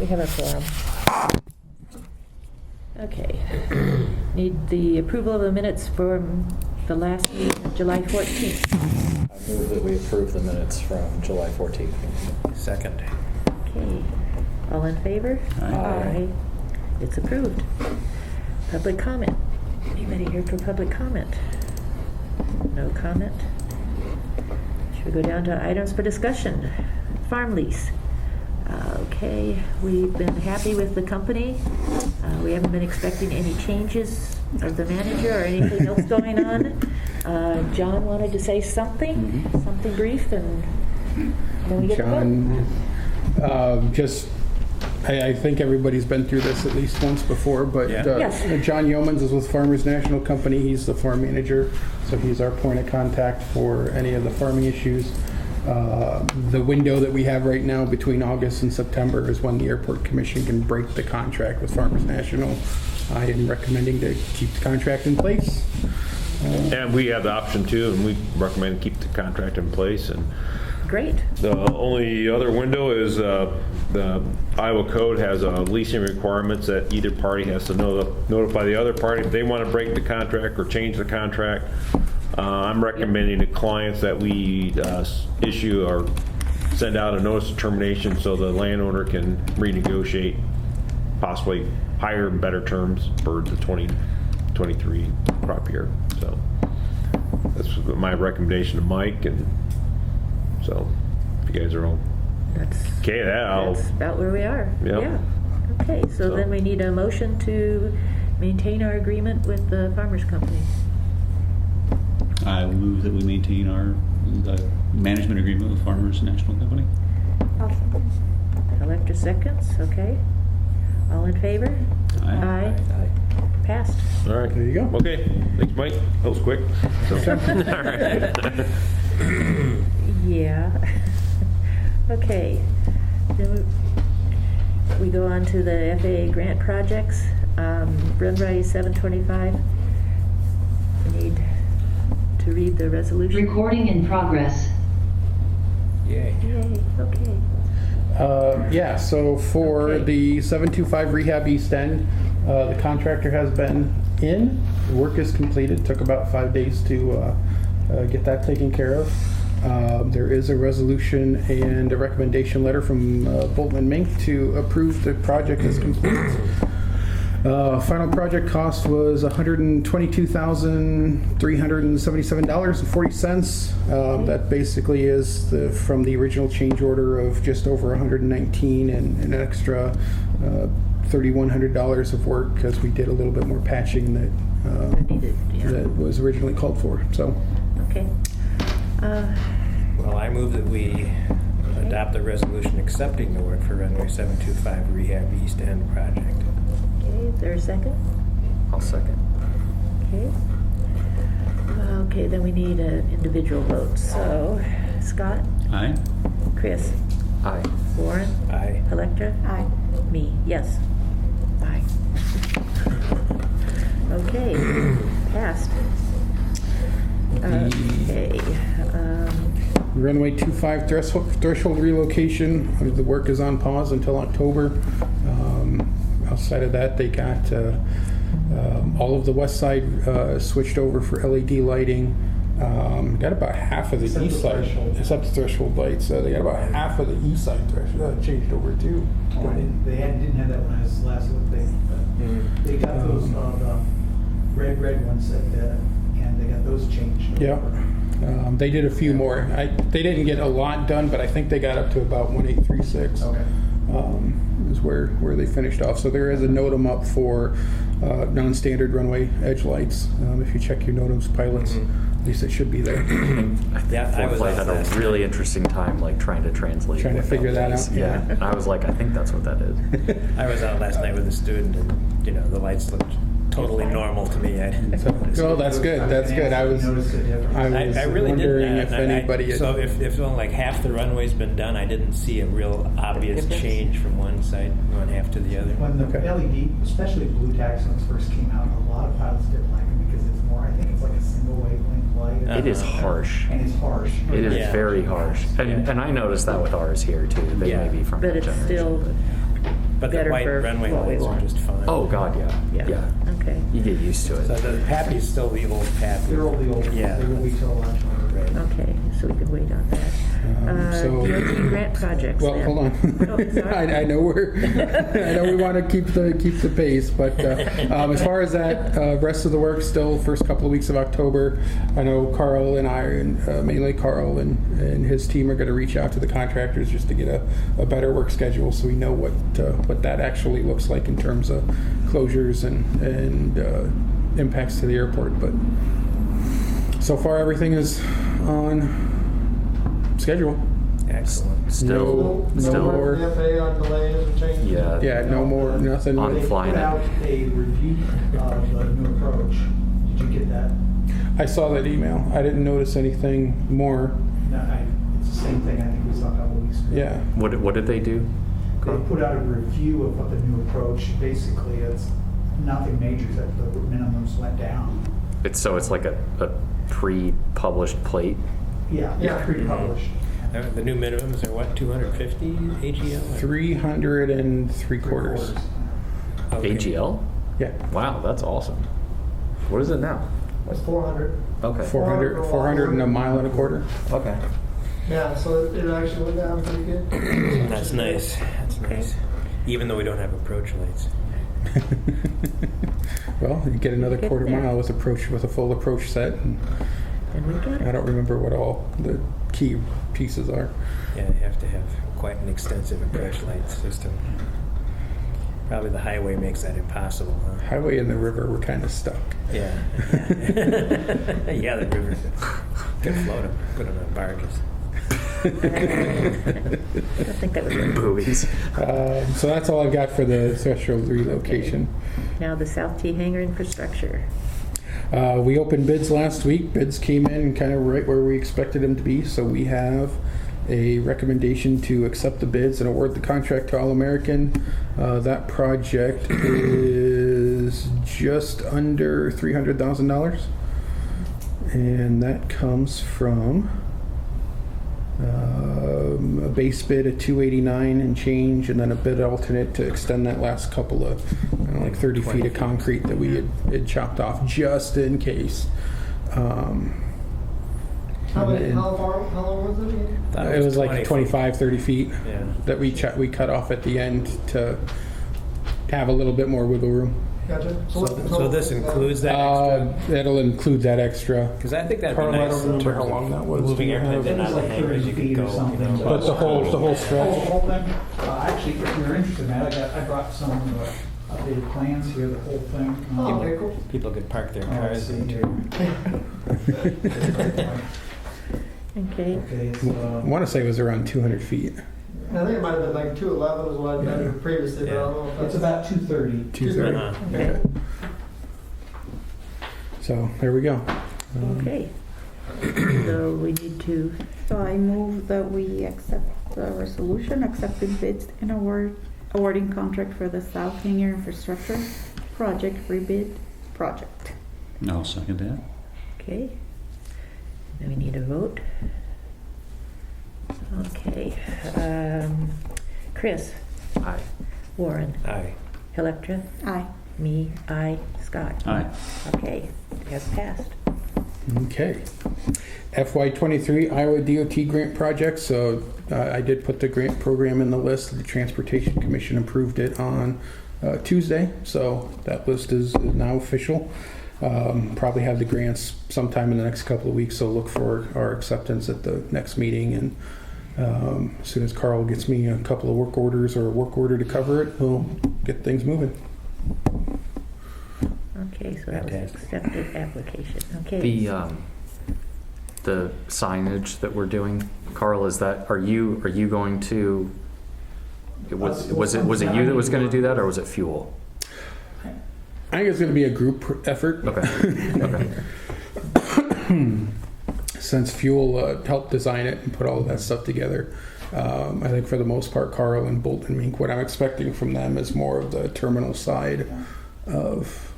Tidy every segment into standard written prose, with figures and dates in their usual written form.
have a forum. Okay. Need the approval of the minutes from the last meeting of July 14th. I move that we approve the minutes from July 14th. Second. Okay. All in favor? Aye. It's approved. Public comment. Anybody here for public comment? No comment. Should we go down to items for discussion? Farm lease. Okay, we've been happy with the company. We haven't been expecting any changes of the manager or anything else going on. John wanted to say something, something brief, and then we get to John, I think everybody's been through this at least once before, but Yes. John Yeomans is with Farmers National Company. He's the farm manager, so he's our point of contact for any of the farming issues. The window that we have right now between August and September is when the Airport Commission can break the contract with Farmers National. I am recommending to keep the contract in place. And we have the option too, and we recommend keep the contract in place. And Great. the only other window is the Iowa Code has leasing requirements that either party has to notify the other party if they want to break the contract or change the contract. I'm recommending to clients that we issue or send out a notice of termination so the landowner can renegotiate possibly higher and better terms for the 2023 crop year. So that's my recommendation to Mike, and so if you guys are all That's okay, that's about where we are. Yep. Yeah. Okay, so then we need a motion to maintain our agreement with the Farmers Company. I will move that we maintain the management agreement with Farmers National Company. Electra seconds, okay. All in favor? Aye. Passed. All right. There you go. Okay. Thanks, Mike. That was quick. So. All right. Yeah. Okay. Then we go on to the FAA grant projects. Runway 725. We need to read the resolution. Recording in progress. Yay. Yay, okay. So for Okay. the 725 Rehab East End, the contractor has been in. The work is completed. Took about 5 days to get that taken care of. There is a resolution and a recommendation letter from Bolton and Mink to approve the project as complete. Final project cost was $122,377.40. That basically is from the original change order of just over $119 and an extra $3,100 of work because we did a little bit more patching that that was originally called for. So. Okay. Well, I move that we adopt the resolution accepting the work for Runway 725 Rehab East End project. Okay, is there a second? I'll second. Okay. Okay, then we need an individual vote. So, Scott? Aye. Chris? Aye. Warren? Aye. Electra? Aye. Me, yes. Aye. Okay, passed. Okay. Runway 25 threshold relocation. The work is on pause until October. Outside of that, they got all of the west side switched over for LED lighting. Got about half of the east side, except the threshold lights. They got about half of the east side threshold changed over too. Oh, they didn't have that when I was last looked. They got those red ones that, and they got those changed. Yeah. They did a few more. They didn't get a lot done, but I think they got up to about 1836. Okay. Is where they finished off. So there is a NOTAM up for non-standard runway edge lights. If you check your NOTAMs pilots, at least it should be there. Yeah, I was Flight out had last a really interesting time like trying to translate. Trying to what figure that was. out. Yeah. And I was like, I think that's what that is. I was out last night with a student, and the lights looked totally normal to me. I didn't notice Oh, it. that's good. That's good. I was Noticed the difference. I really wondering didn't. if anybody. So if only like half the runway's been done, I didn't see a real obvious Difference? change from one side, one half to the other. When the Okay. LED, especially blue taxons first came out, a lot of pilots didn't like them because it's more, I think it's like a single wavelength light. It is harsh. And it's harsh. It is Yeah. very harsh. And I noticed that with ours here too. They Yeah. may be from But that it's generation. still, But the better white for runway what we lights are want. just fine. Oh, God, yeah. Yeah, okay. You get used to So it. the Pappy's still the old Pappy. They're all the old ones. Yeah. They will be till lunch. Right. Okay, so we can wait on that. So- DOT grant projects Well, then. hold on. Oh, sorry. I know I know we want to keep the pace, but as far as that, rest of the work still first couple of weeks of October. I know Carl and I, and mainly Carl and his team are going to reach out to the contractors just to get a better work schedule, so we know what that actually looks like in terms of closures and impacts to the airport. But so far, everything is on schedule. Excellent. Still, No still, more. FAA on delays or changes? yeah. Yeah, no more, nothing. On They flying put it. out a review of the new approach. Did you get that? I saw that email. I didn't notice anything more. No, it's the same thing I think we saw a couple weeks ago. Yeah. What did they do? They put out a review of what the new approach, basically it's nothing major, except the minimums went down. It's like a pre-published plate. Yeah, Yeah. pre-published. The new minimums are what, 250 AGL? 303/4. Okay. AGL? Yeah. Wow, that's awesome. What is it now? That's 400. Okay. 400 and a mile and a quarter. Okay. Yeah, so it actually went down pretty good. That's nice. That's nice. Even though we don't have approach lights. Well, you get another Get quarter there. mile with a full approach set. And And we got I it. don't remember what all the key pieces are. Yeah, you have to have quite an extensive approach light system. Probably the highway makes that impossible, huh? Highway and the river were kind of stuck. Yeah. Yeah, the river could float them, put them on barges. I don't think that was it. Buoys. So that's all I've got for the threshold relocation. Now the South T hangar infrastructure. We opened bids last week. Bids came in kind of right where we expected them to be. So we have a recommendation to accept the bids and award the contract to All American. That project is just under $300,000. And that comes from a base bid of $289 and change, and then a bid alternate to extend that last couple of, like 30 feet of concrete that we had chopped off just in case. How long was it again? Thought It was like 20 feet. 25, 30 feet Yeah. that we cut off at the end to have a little bit more wiggle room. Gotcha. So this includes that extra? That'll include that extra. Because I think that'd be Carl, I nice. don't in remember terms how long of that was. Moving Do you airplanes have- in It was on the like hangars, 30 you feet could or go, something. you know. But the whole Oh, stretch. the whole thing? Actually, if you're interested, Matt, I brought some updated plans here, the whole thing. Oh, okay, cool. People could park their Oh, I cars see in here. too. Okay. Okay, it's, I want to say it was around 200 feet. I think it might have been like 211 is what I've done previously, but I don't know if it's that's... about 230. 230. Uh-huh. Okay. So there we go. Okay. So we need to, So I move that we accept the resolution, accepting bids and awarding contract for the South Hangar Infrastructure Project rebid project. I'll second that. okay. Now we need a vote. Okay. Chris, Aye. Warren, Aye. Electra, Aye. me, I, Scott. Aye. Okay, has passed. Okay. FY23 Iowa DOT grant project. So I did put the grant program in the list. The Transportation Commission approved it on Tuesday. So that list is now official. Probably have the grants sometime in the next couple of weeks. So look for our acceptance at the next meeting. And as soon as Carl gets me a couple of work orders or a work order to cover it, we'll get things moving. Okay, so that was Fantastic. accepted application. Okay. The signage that we're doing, Carl, is that, are you going to, was it you that was going to do that, or was it Fuel? I think it's going to be a group effort. Okay. Okay. Since Fuel helped design it and put all of that stuff together, I think for the most part, Carl and Bolton Mink, what I'm expecting from them is more of the terminal side of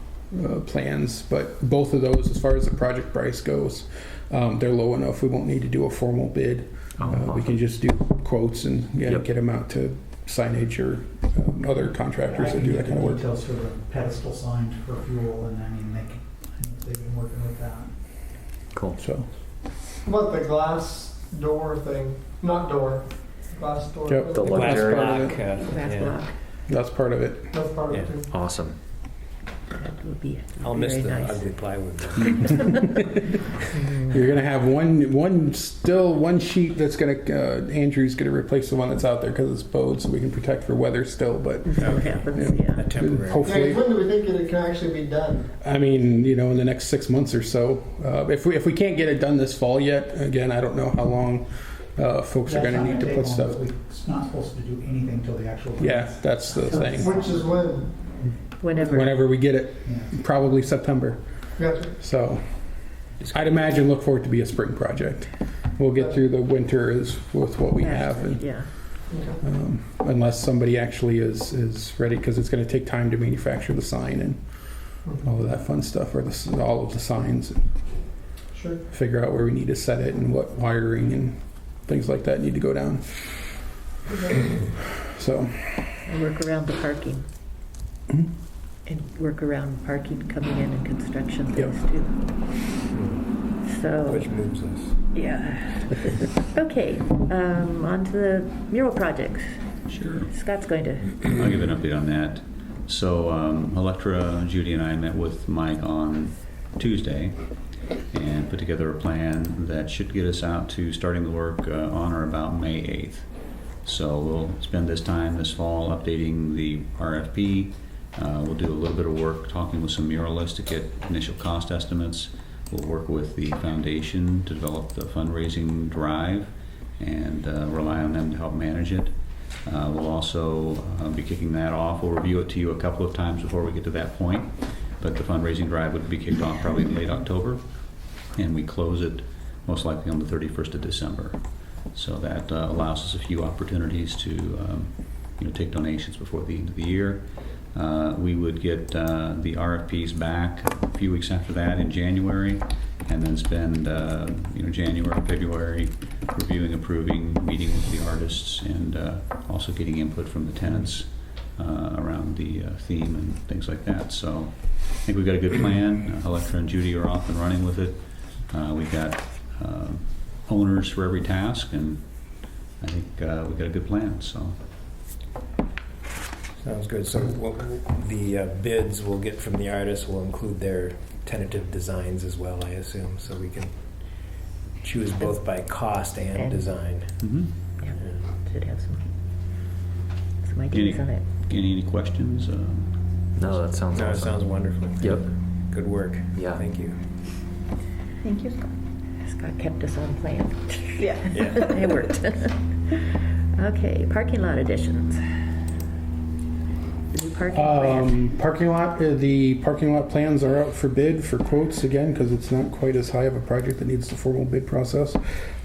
plans. But both of those, as far as the project price goes, they're low enough. We won't need to do a formal bid. Oh, We can just do quotes and Yep. get them out to signage or other contractors that do that kind of work. Details for the pedestal sign for fuel, and I mean, they've been working with that. Cool. So, What, the glass door thing? Not door, glass door. Yep. The Glass luxury. block. Glass Yeah. block. that's part of it. That's part of it Yeah. too. Awesome. That would be I'll miss very the nice. ugly plywood. You're gonna have one sheet that's gonna, Andrew's gonna replace the one that's out there because it's bowed, so we can protect for weather still, but Until it happens, Yeah. yeah. A temporary. Yeah, hopefully, when do we think it can actually be done? I mean, in the next 6 months or so. If we can't get it done this fall yet, again, I don't know how long folks are That's gonna not need to take put long, stuff. but It's not supposed to do anything till the actual. Yeah, that's the thing. Which is when? Whenever. We get it, Yeah. probably September. Gotcha. So I'd imagine look for it to be a spring project. We'll get through the winter with what we have, and Yeah. unless somebody actually is ready, because it's going to take time to manufacture the sign and all of that fun stuff, or all of the signs, and Sure. figure out where we need to set it and what wiring and things like that need to go down. So, And work around the parking. Mhm. And work around parking coming in and construction Yep. things too. So, Which moves us. yeah. Okay, on to the mural projects. Sure. Scott's going to. I'll give an update on that. So Electra, Judy, and I met with Mike on Tuesday and put together a plan that should get us out to starting the work on or about May 8th. So we'll spend this time this fall updating the RFP. We'll do a little bit of work talking with some muralists to get initial cost estimates. We'll work with the foundation to develop the fundraising drive and rely on them to help manage it. We'll also be kicking that off. We'll review it to you a couple of times before we get to that point, but the fundraising drive would be kicked off probably in late October, and we close it most likely on the 31st of December. So that allows us a few opportunities to take donations before the end of the year. We would get the RFPs back a few weeks after that in January, and then spend January, February reviewing, approving, meeting with the artists, and also getting input from the tenants around the theme and things like that. So I think we've got a good plan. Electra and Judy are off and running with it. We've got owners for every task, and I think we've got a good plan. So. Sounds good. So the bids we'll get from the artists will include their tentative designs as well, I assume, so we can choose both by cost and design. Mm-hmm. Yeah, should have some ideas on it. Any questions? No, that sounds No, it awesome. sounds wonderful. Yep. Good work. Yeah. Thank you. Thank you, Scott. Scott kept us on plan. Yeah. Yeah. It worked. Okay, parking lot additions. The new parking plan. the parking lot plans are out for bid for quotes again, because it's not quite as high of a project that needs the formal bid process.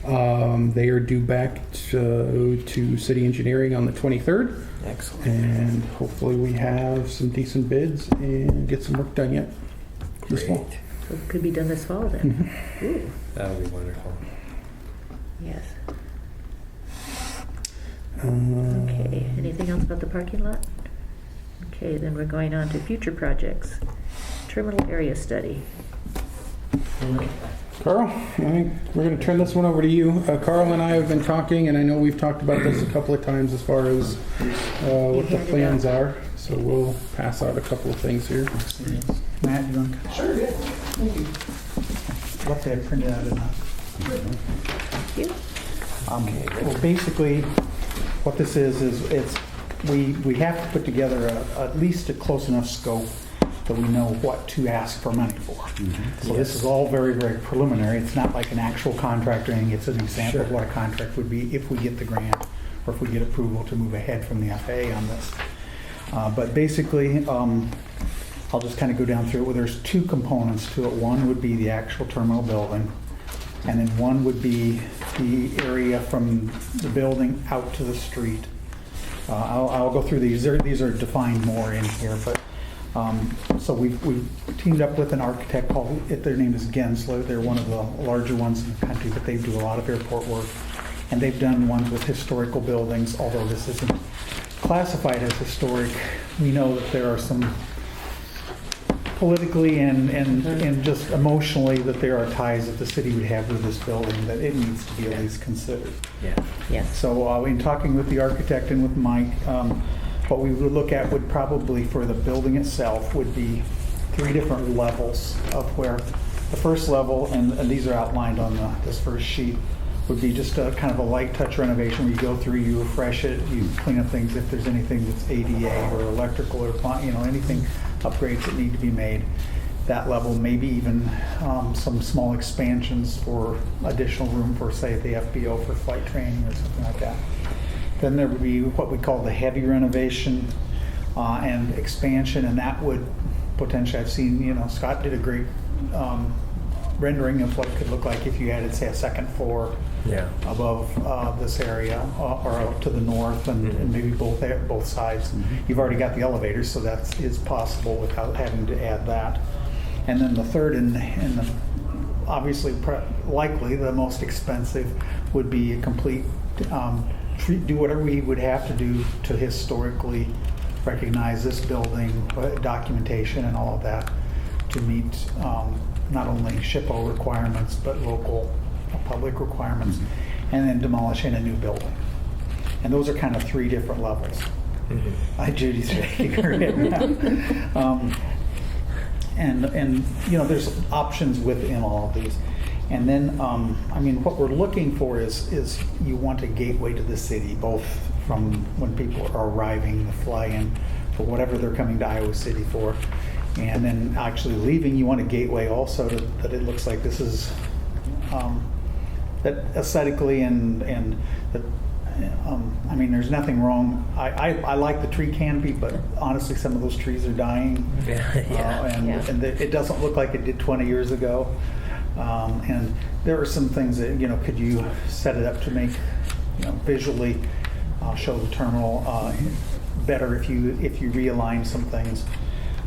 They are due back to city engineering on the 23rd, Excellent. and hopefully we have some decent bids and get some work done yet this fall. Great. So it could be done this fall then. Ooh, That would be wonderful. yes. Uh, Okay, anything else about the parking lot? Okay, then we're going on to future projects. Terminal area study. Carl, I think we're going to turn this one over to you. Carl and I have been talking, and I know we've talked about this a couple of times as far as what the handed plans out. are. So we'll pass out a couple of things here. Matt, you want to? Sure, yeah. Thank you. Luckily, I printed out enough. Thank you. Well, basically, what this is we have to put together at least a close enough scope that we know what to ask for money for. So this is all very, very preliminary. It's not like an actual contract or anything. It's an example of what a contract would be if we get the grant or if we get approval to move ahead from the FAA on this. But basically, I'll just kind of go down through it. Well, there's two components to it. One would be the actual terminal building, and then one would be the area from the building out to the street. I'll go through these. These are defined more in here, but so we've teamed up with an architect called, their name is Gensler. They're one of the larger ones in the country, but they do a lot of airport work, and they've done ones with historical buildings, although this isn't classified as historic, we know that there are some politically and just emotionally that there are ties that the city would have with this building that it needs to be at least considered. Yeah. Yes. So in talking with the architect and with Mike, what we would look at would probably for the building itself would be 3 different levels of where the first level, and these are outlined on this first sheet, would be just a kind of a light touch renovation where you go through, you refresh it, you clean up things if there's anything that's ADA or electrical or anything upgrades that need to be made. That level, maybe even some small expansions for additional room for, say, the FBO for flight training or something like that. Then there would be what we call the heavy renovation and expansion, and that would potentially, I've seen, Scott did a great rendering of what it could look like if you added, say, a second floor above this area or out to the north and maybe both sides. You've already got the elevators, so that is possible without having to add that. And then the third and the obviously likely the most expensive would be a complete do whatever we would have to do to historically recognize this building, documentation and all of that to meet not only SHPO requirements but local public requirements, and then demolishing a new building. And those are kind of 3 different levels. Judy's shaking her head now. And there's options within all of these. And then, what we're looking for is you want a gateway to the city, both from when people are arriving, the fly-in, for whatever they're coming to Iowa City for. And then actually leaving, you want a gateway also that it looks like this is, that aesthetically and that, there's nothing wrong. I like the tree canopy, but honestly, some of those trees are dying. And it doesn't look like it did 20 years ago. And there are some things that, could you set it up to make, visually show the terminal better if you realign some things.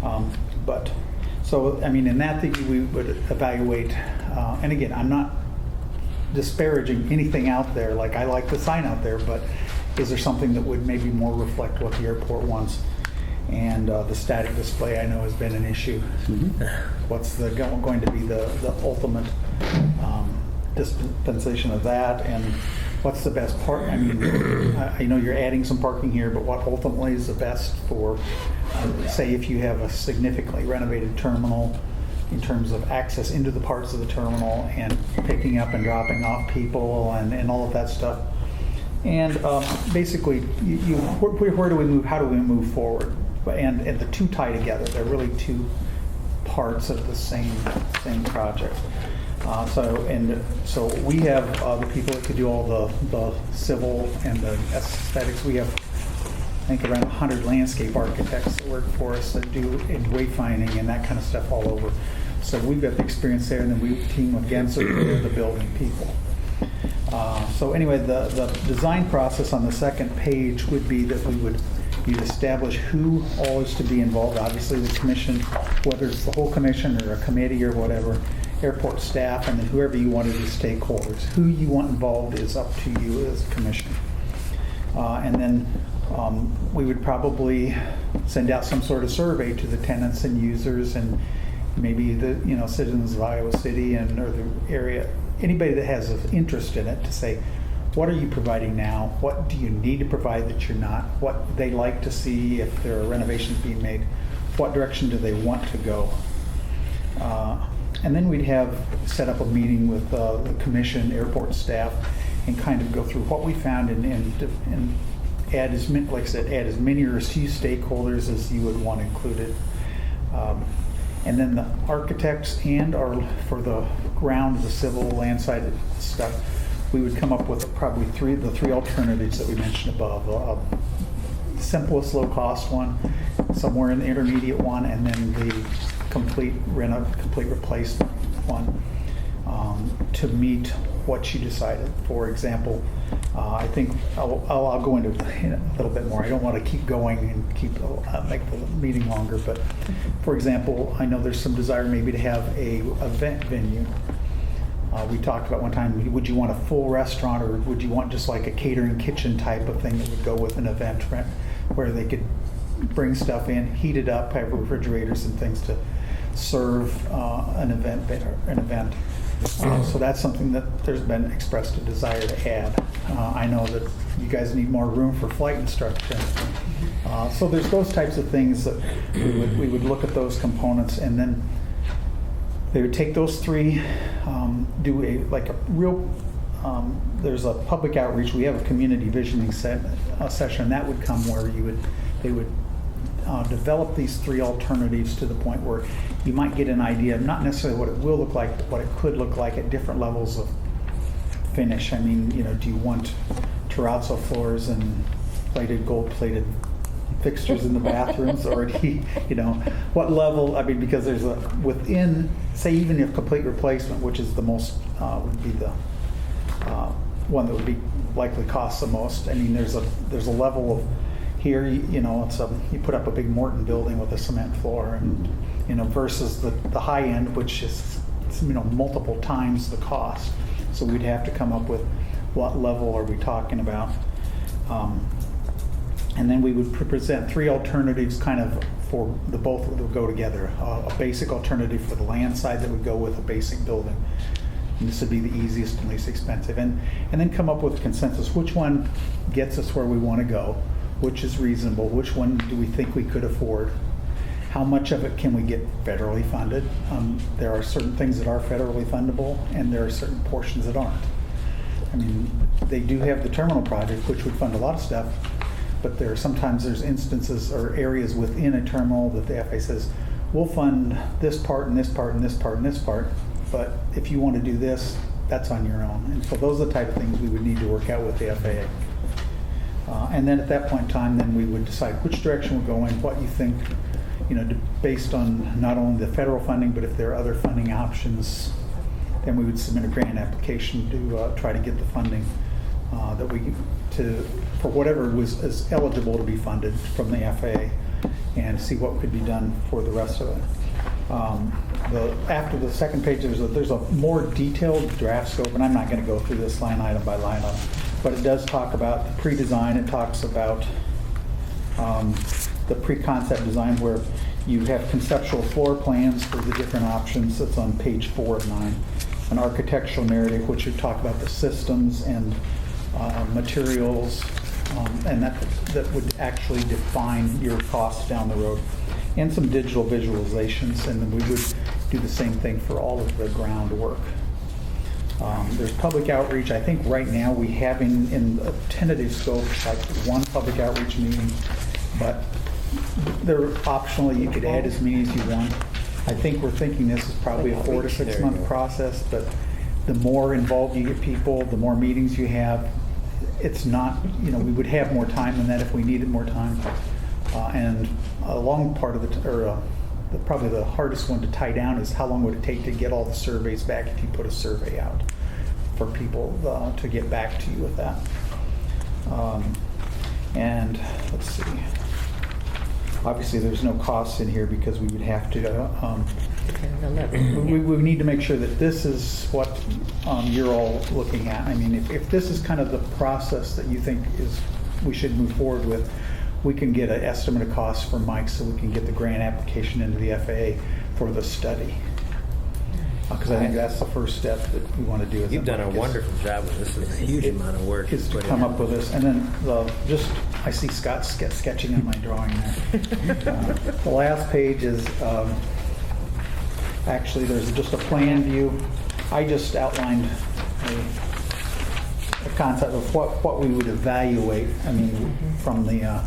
In that thing we would evaluate, and again, I'm not disparaging anything out there, like I like the sign out there, but is there something that would maybe more reflect what the airport wants? And the static display I know has been an issue. What's going to be the ultimate dispensation of that, and what's the best part? I know you're adding some parking here, but what ultimately is the best for, say, if you have a significantly renovated terminal in terms of access into the parts of the terminal and picking up and dropping off people and all of that stuff. And basically, where do we move? How do we move forward? And the 2 tie together. They're really 2 parts of the same project. So we have the people that could do all the civil and the aesthetics. We have, I think, around 100 landscape architects that work for us that do wayfinding and that kind of stuff all over. So we've got the experience there, and then we team with Gensler, the building people. So anyway, the design process on the second page would be that you'd establish who all is to be involved. Obviously, the commission, whether it's the whole commission or a committee or whatever, airport staff, and then whoever you wanted as stakeholders. Who you want involved is up to you as a commission. And then we would probably send out some sort of survey to the tenants and users, and maybe the citizens of Iowa City or the area, anybody that has an interest in it, to say, what are you providing now? What do you need to provide that you're not? What they like to see if there are renovations being made? What direction do they want to go? And then we'd have set up a meeting with the commission, airport staff, and kind of go through what we found and add as many, like I said, add as many or as few stakeholders as you would want included. And then the architects for the ground, the civil landside stuff, we would come up with probably the three alternatives that we mentioned above. The simplest low cost one, somewhere in the intermediate one, and then the complete replacement one to meet what you decided. For example, I think I'll go into a little bit more. I don't want to keep going and make the meeting longer, but for example, I know there's some desire maybe to have a event venue. We talked about one time, would you want a full restaurant, or would you want just like a catering kitchen type of thing that would go with an event where they could bring stuff in, heat it up, have refrigerators and things to serve an event. So that's something that there's been expressed a desire to add. I know that you guys need more room for flight instruction. So there's those types of things that we would look at those components, and then they would take those three, do a real, there's a public outreach. We have a community visioning session that would come where they would develop these three alternatives to the point where you might get an idea of not necessarily what it will look like, but what it could look like at different levels of finish. I mean, do you want terrazzo floors and gold-plated fixtures in the bathrooms, or do what level? I mean, because there's within, say, even if complete replacement, which is the most, would be the one that would be likely cost the most. I mean, there's a level of here, it's you put up a big Morton building with a cement floor, and versus the high end, which is multiple times the cost. So we'd have to come up with what level are we talking about, and then we would present three alternatives, kind of for the both that would go together. A basic alternative for the land side that would go with a basic building. And this would be the easiest and least expensive, and then come up with a consensus. Which one gets us where we want to go? Which is reasonable? Which one do we think we could afford? How much of it can we get federally funded? There are certain things that are federally fundable, and there are certain portions that aren't. I mean, they do have the terminal project, which would fund a lot of stuff, but sometimes there's instances or areas within a terminal that the FAA says, we'll fund this part and this part and this part and this part, but if you want to do this, that's on your own. And so those are the type of things we would need to work out with the FAA. And then at that point in time, then we would decide which direction we're going, what you think, based on not only the federal funding, but if there are other funding options, then we would submit a grant application to try to get the funding for whatever is eligible to be funded from the FAA, and see what could be done for the rest of it. After the second page, there's a more detailed draft scope, and I'm not going to go through this line item by line item, but it does talk about the pre-design. It talks about the pre-concept design, where you have conceptual floor plans for the different options. That's on page 4 of 9. An architectural narrative, which would talk about the systems and materials, and that would actually define your costs down the road. And some digital visualizations, and then we would do the same thing for all of the groundwork. There's public outreach. I think right now we have in a tentative scope like one public outreach meeting, but they're optionally, you could add as many as you want. I think we're thinking this is probably a 4 to 6 month process, but the more involved you get people, the more meetings you have. It's not, we would have more time than that if we needed more time. And a long part of probably the hardest one to tie down is how long would it take to get all the surveys back if you put a survey out for people to get back to you with that. And let's see. Obviously, there's no costs in here because we would have to. We would need to make sure that this is what you're all looking at. I mean, if this is kind of the process that you think we should move forward with, we can get an estimate of costs from Mike, so we can get the grant application into the FAA for the study. Because I think that's the first step that we want to do. You've done a wonderful job with this. It's a huge amount of work. Is to come up with this, and then I see Scott sketching in my drawing there. The last page is actually there's just a plan view. I just outlined a concept of what we would evaluate. I mean, from the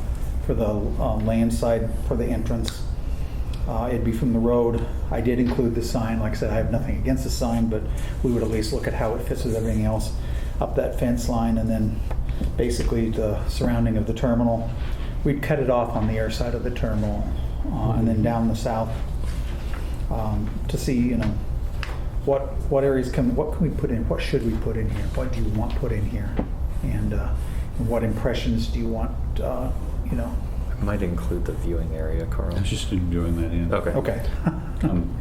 for the land side for the entrance. It'd be from the road. I did include the sign. Like I said, I have nothing against the sign, but we would at least look at how it fits with everything else. Up that fence line, and then basically the surrounding of the terminal. We'd cut it off on the air side of the terminal, and then down the south to see, what areas what can we put in? What should we put in here? What do you want put in here? And what impressions do you want? Might include the viewing area, Carl. I was just doing that, yeah. Okay.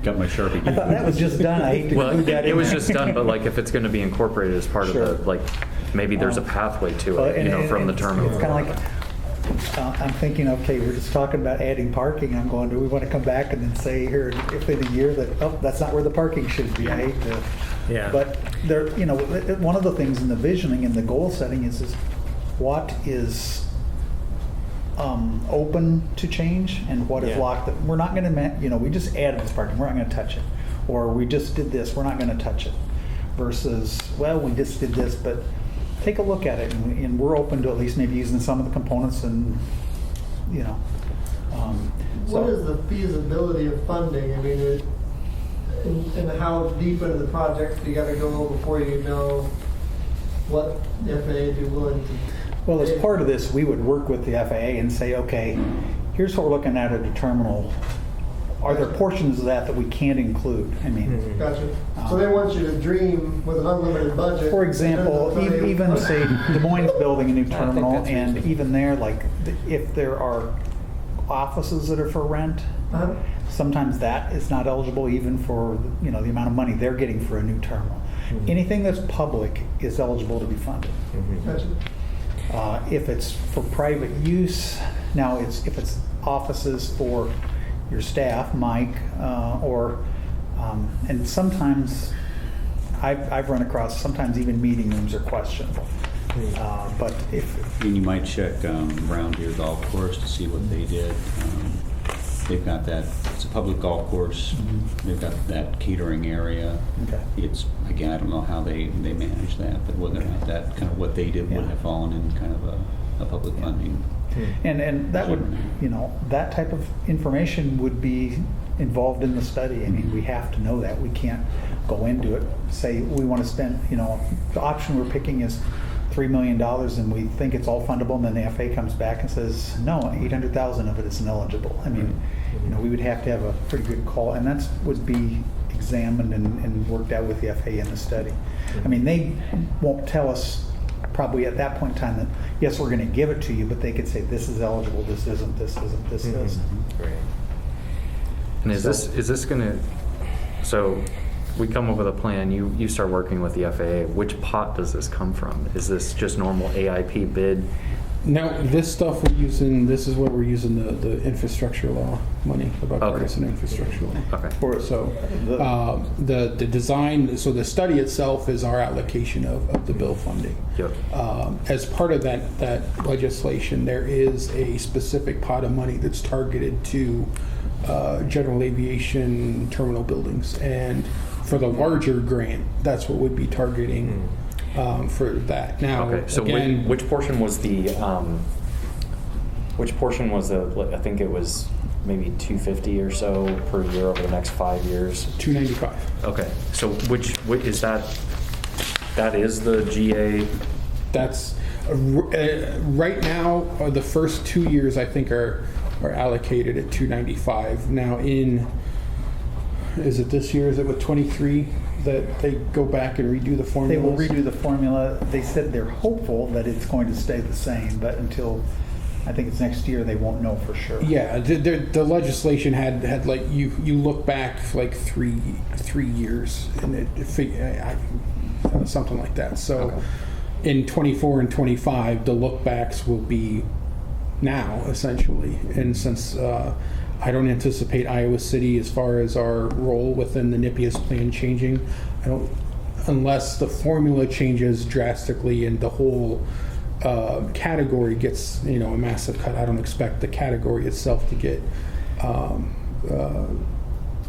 Got my Sharpie. I thought that was just done. I hate to include that in it was there. just done, but if it's going to be incorporated as part Sure. of maybe there's a pathway to Well, it, from the terminal. It's kind of like I'm thinking, okay, we're just talking about adding parking. I'm going, do we want to come back and then say here, if in a year that, oh, that's not where the parking should be? I hate to. Yeah. But there, one of the things in the visioning and the goal setting is what is open to change and what is Yeah. locked. We're not going to, we just added this parking, we're not going to touch it. Or we just did this, we're not going to touch it. Versus, well, we just did this, but take a look at it, and we're open to at least maybe using some of the components and, What is the feasibility of funding? I mean, and how deep into the project you got to go before you know what the FAA would be willing to? Well, as part of this, we would work with the FAA and say, okay, here's what we're looking at a terminal. Are there portions of that we can't include? I mean, Gotcha. So they want you to dream with an unlimited budget. for example, even say Des Moines building a new terminal, that's and reasonable. even there, like if there are offices that are for rent, Uh-huh. sometimes that is not eligible even for the amount of money they're getting for a new terminal. Anything that's public is eligible to be funded. Gotcha. If it's for private use, now if it's offices for your staff, Mike, and sometimes I've run across, sometimes even meeting rooms are questionable. But And you might check Round Deer Golf Course to see what they did. They've got that, it's a public golf course. They've got that catering area. Okay. It's, again, I don't know how they manage that, but whether or not that, kind of what they did would Yeah. have fallen in kind of a public funding. And that would, that type of information would be involved in the study. I mean, we have to know that. We can't go into it, say we want to spend, the option we're picking is $3 million and we think it's all fundable, and then the FAA comes back and says, no, 800,000 of it is ineligible. I mean, we would have to have a pretty good call, and that would be examined and worked out with the FAA in the study. I mean, they won't tell us probably at that point in time that, yes, we're going to give it to you, but they could say, this is eligible, this isn't, this isn't, this is. Right. And is this gonna, so we come up with a plan, you start working with the FAA, which pot does this come from? Is this just normal AIP bid? Now, this stuff we're using, this is what we're using the infrastructure law money, the bipartisan infrastructure law. Okay. So the design, so the study itself is our allocation of the bill funding. Yep. As part of that legislation, there is a specific pot of money that's targeted to general aviation terminal buildings. And for the larger grant, that's what would be targeting for that. Now, Okay, so again, which portion was the, I think it was maybe 250 or so per year over the next 5 years? 295. Okay, so which is that is the GA? That's right now. The first 2 years, I think, are allocated at 295. Now, is it this year? Is it with 23 that they go back and redo the formulas? They will redo the formula. They said they're hopeful that it's going to stay the same, but until, I think it's next year, they won't know for sure. Yeah, the legislation had like you look back like three years and something like that. So in 24 and 25, the look backs will be now essentially, and since I don't anticipate Iowa City, as far as our role within the NIPIAS plan, changing. Unless the formula changes drastically and the whole category gets a massive cut. I don't expect the category itself to get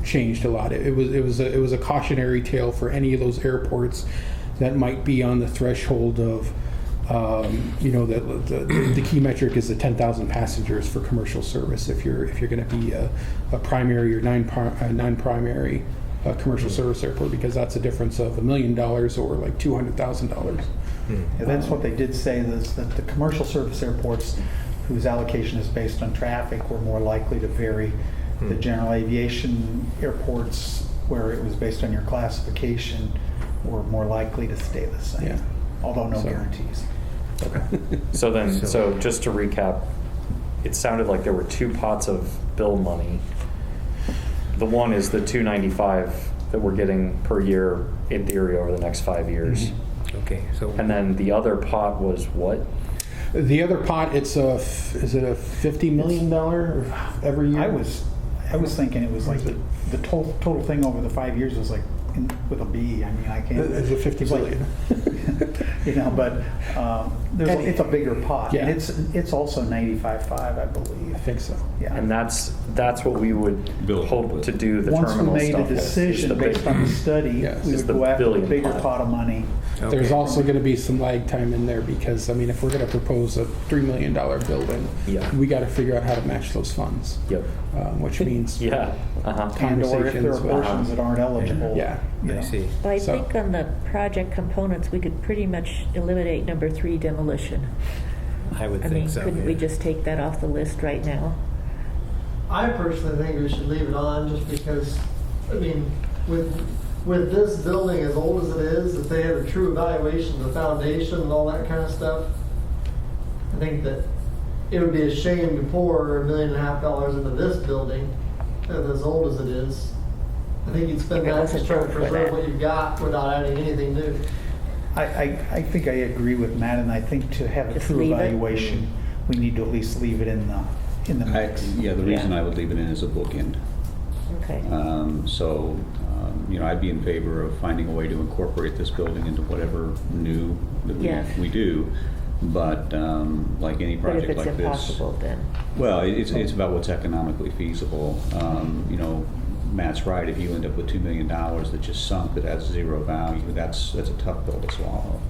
changed a lot. It was a cautionary tale for any of those airports that might be on the threshold of. The key metric is the 10,000 passengers for commercial service. If you're going to be a primary or non-primary commercial service airport, because that's a difference of $1 million or like $200,000. Yeah, that's what they did say, is that the commercial service airports whose allocation is based on traffic were more likely to vary. The general aviation airports, where it was based on your classification, were more likely to stay the same. Yeah. Although no guarantees. Okay. So just to recap, it sounded like there were two pots of bill money. The one is the 295 that we're getting per year in theory over the next 5 years. Okay, so And then the other pot was what? The other pot, is it a $50 million every year? I was thinking it was like the total thing over the 5 years was like with a B. I mean, I can't. Is it 50 it's like- billion? You know, but it's a bigger pot. Yeah. And it's also 95.5, I believe. I think so. Yeah. And that's what we would Build hope with. to do the Once we terminal made a stuff with, is decision the based big- on the study, Yes. we Is would the go after the billion bigger pot. pot of money. There's Okay. also going to be some lag time in there because, I mean, if we're going to propose a $3 million building, Yeah. we got to figure out how to match those funds, Yep. which means Yeah. Uh-huh. And or if there are Conversations with- portions that aren't eligible. Yeah. you I know. see. But I So- think on the project components, we could pretty much eliminate number 3, demolition. I would I think mean, so. couldn't we yeah. just take that off the list right now? I personally think we should leave it on just because, I mean, with this building as old as it is, if they had a true evaluation of the foundation and all that kind of stuff, I think that it would be a shame to pour $1.5 million into this building, as old as it is. I think you'd spend If it that wasn't just trying to built for preserve that. what you've got without adding anything new. I think I agree with Matt, and I think to have a Just true leave it? evaluation, we need to at least leave it in the mix. Yeah, the reason Yeah. I would leave it in is a bookend. Okay. I'd be in favor of finding a way to incorporate this building into whatever new that Yes. we do. But like any But if project it's like this, impossible, then, well, it's about what's economically feasible. Matt's right. If you end up with $2 million that just sunk, that has zero value, that's a tough pill to swallow.